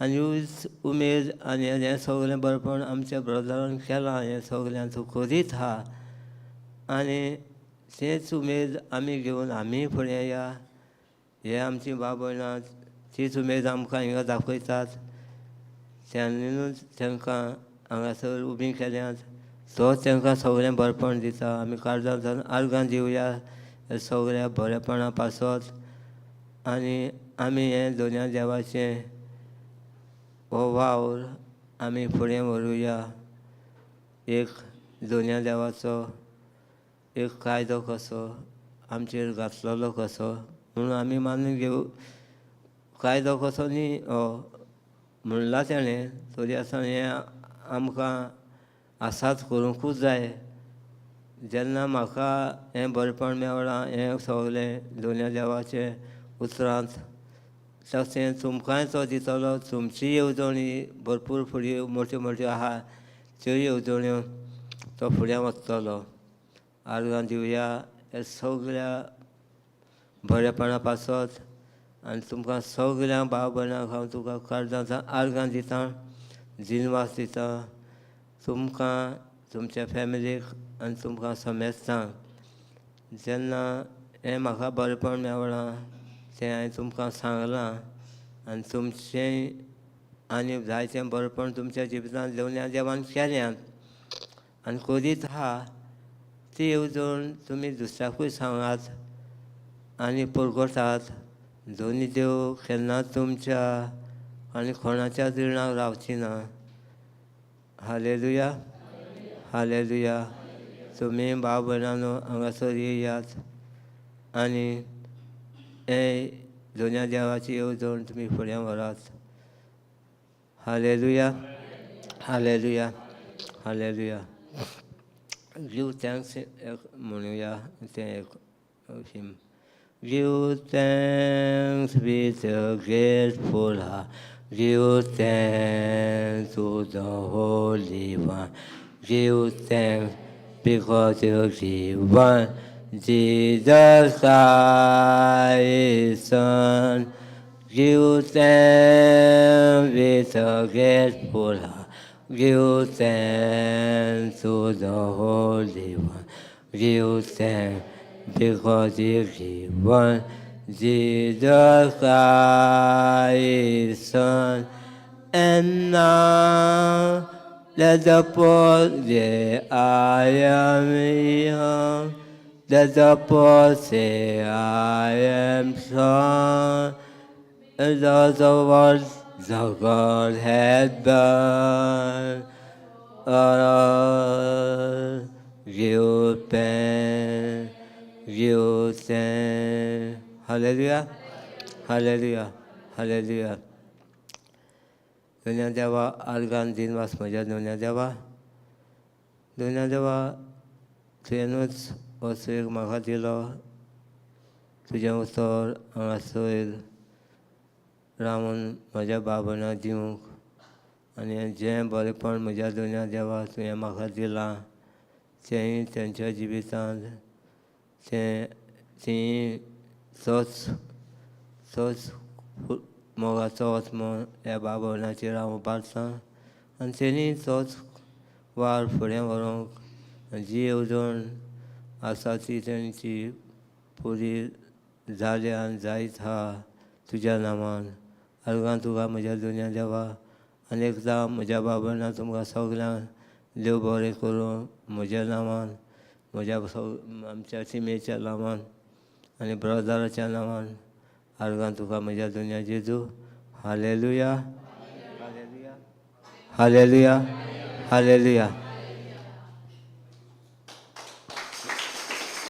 आनी हीच उमेद आनी हें सगळें बरेंपण आमच्या ब्रदरान केलां हें सगळें तूं करीत आहा आनी तेच उमेद आमी घेवन आमी फुडें या हे आमची बाबयणां तीच उमेद आमकां हिंगा दाखयतात तेन्नूच तांकां हांगासर उबी केल्यात तोच तांकां सगळें बरेपण दिता. आमी काळजांतल्यान आर्गां दिवया हे सगळ्या बरेपणा पासत. आनी आमी हें दोनया देवाचें हो वावर आमी फुडें व्हरुया. एक दोनया देवाचो एक कायदो कसो आमचेर घातलेलो कसो म्हणून आमी मानून घेवं. कायदो कसो न्ही हो म्हणला तेणें, तरी आसतना हें आमकां आसात करूंकूच जाय. जेन्ना म्हाका हें बरेपण मेवलां हें सगलें दोनया देवाचें उतरांत, तशें तुमकांय तो दितलो. तुमची येवजणी भरपूर फुडें मोठ्यो मोठ्यो आहा त्यो येवजण्यो तो फुडें व्हरतलो. आर्गां दिवया हे सगल्या बरेपणा पासत. आनी तुमकां सगल्यांक भाव भयणांक हांव तुका काळजांतल्यान आर्गां दितां, जिनवास दितां. तुमकां तुमच्या फॅमिलीक आनी तुमकां समेस्तांक जेन्ना हें म्हाका बरेपण मेवलां तें हांवें तुमकां सांगलां आनी तुमचें आनी जायतें बरेपण तुमच्या जिवितांत दोनया देवान केल्यात आनी करीत आहा. ती येवजण तुमी दुसऱ्याकूय सांगात आनी परगटात. दोनी देव केन्नाच तुमच्या आनी कोणाच्या जिणाक रावची ना. Hallelujah hallelujah. तुमी भाव भयणांनो हांगासर येयात आनी हे दोनया देवाची येवजण तुमी फुडें व्हरात. Hallelujah hallelujah hallelujah. Give thanks एक म्हणुया तें एक हिम. Give thanks with a grateful heart. Give thanks to the Holy One. Give thanks because you give one Jesus Christ, His Son. Give thanks with a grateful heart. Give thanks to the Holy One. Give thanks because you give one Jesus Christ, His Son. And now let the poor say, I am young. Let the poor say, I am strong. And all the words the God had done. Give thanks. Give thanks. Hallelujah. Hallelujah. Hallelujah. दोनया देवा argon दिनवास म्हज्या दोनया देवा. दोनया देवा तुवेंनूच हो सूख म्हाका दिलो. तुजें उतर हांगासर रावून म्हज्या भाव भयणांक दिवंक आनी जें बरेपण म्हज्या दोनया देवा तुवें म्हाका दिलां तेंय तेंच्या जिवितांत तीं तोच मोगाचो आत्मो ह्या भाव भयणाचेर हांव उबारतां आनी तेणी तोच वार फुडें व्हरूंक जी येवजण आसा ती तेंची पुरी जाल्या आनी जायत आहा तुज्या नांवान. आर्गां तुका म्हज्या दोनया देवा. आनी एकदां म्हज्या भाव भयणां तुमकां सगल्यांक देव बरें करूं म्हज्या नांवान, म्हज्या आमच्या टिमीच्या नांवान आनी ब्रदराच्या नांवान. आर्गां तुका म्हज्या दोनया जेजू. Hallelujah hallelujah hallelujah hallelujah.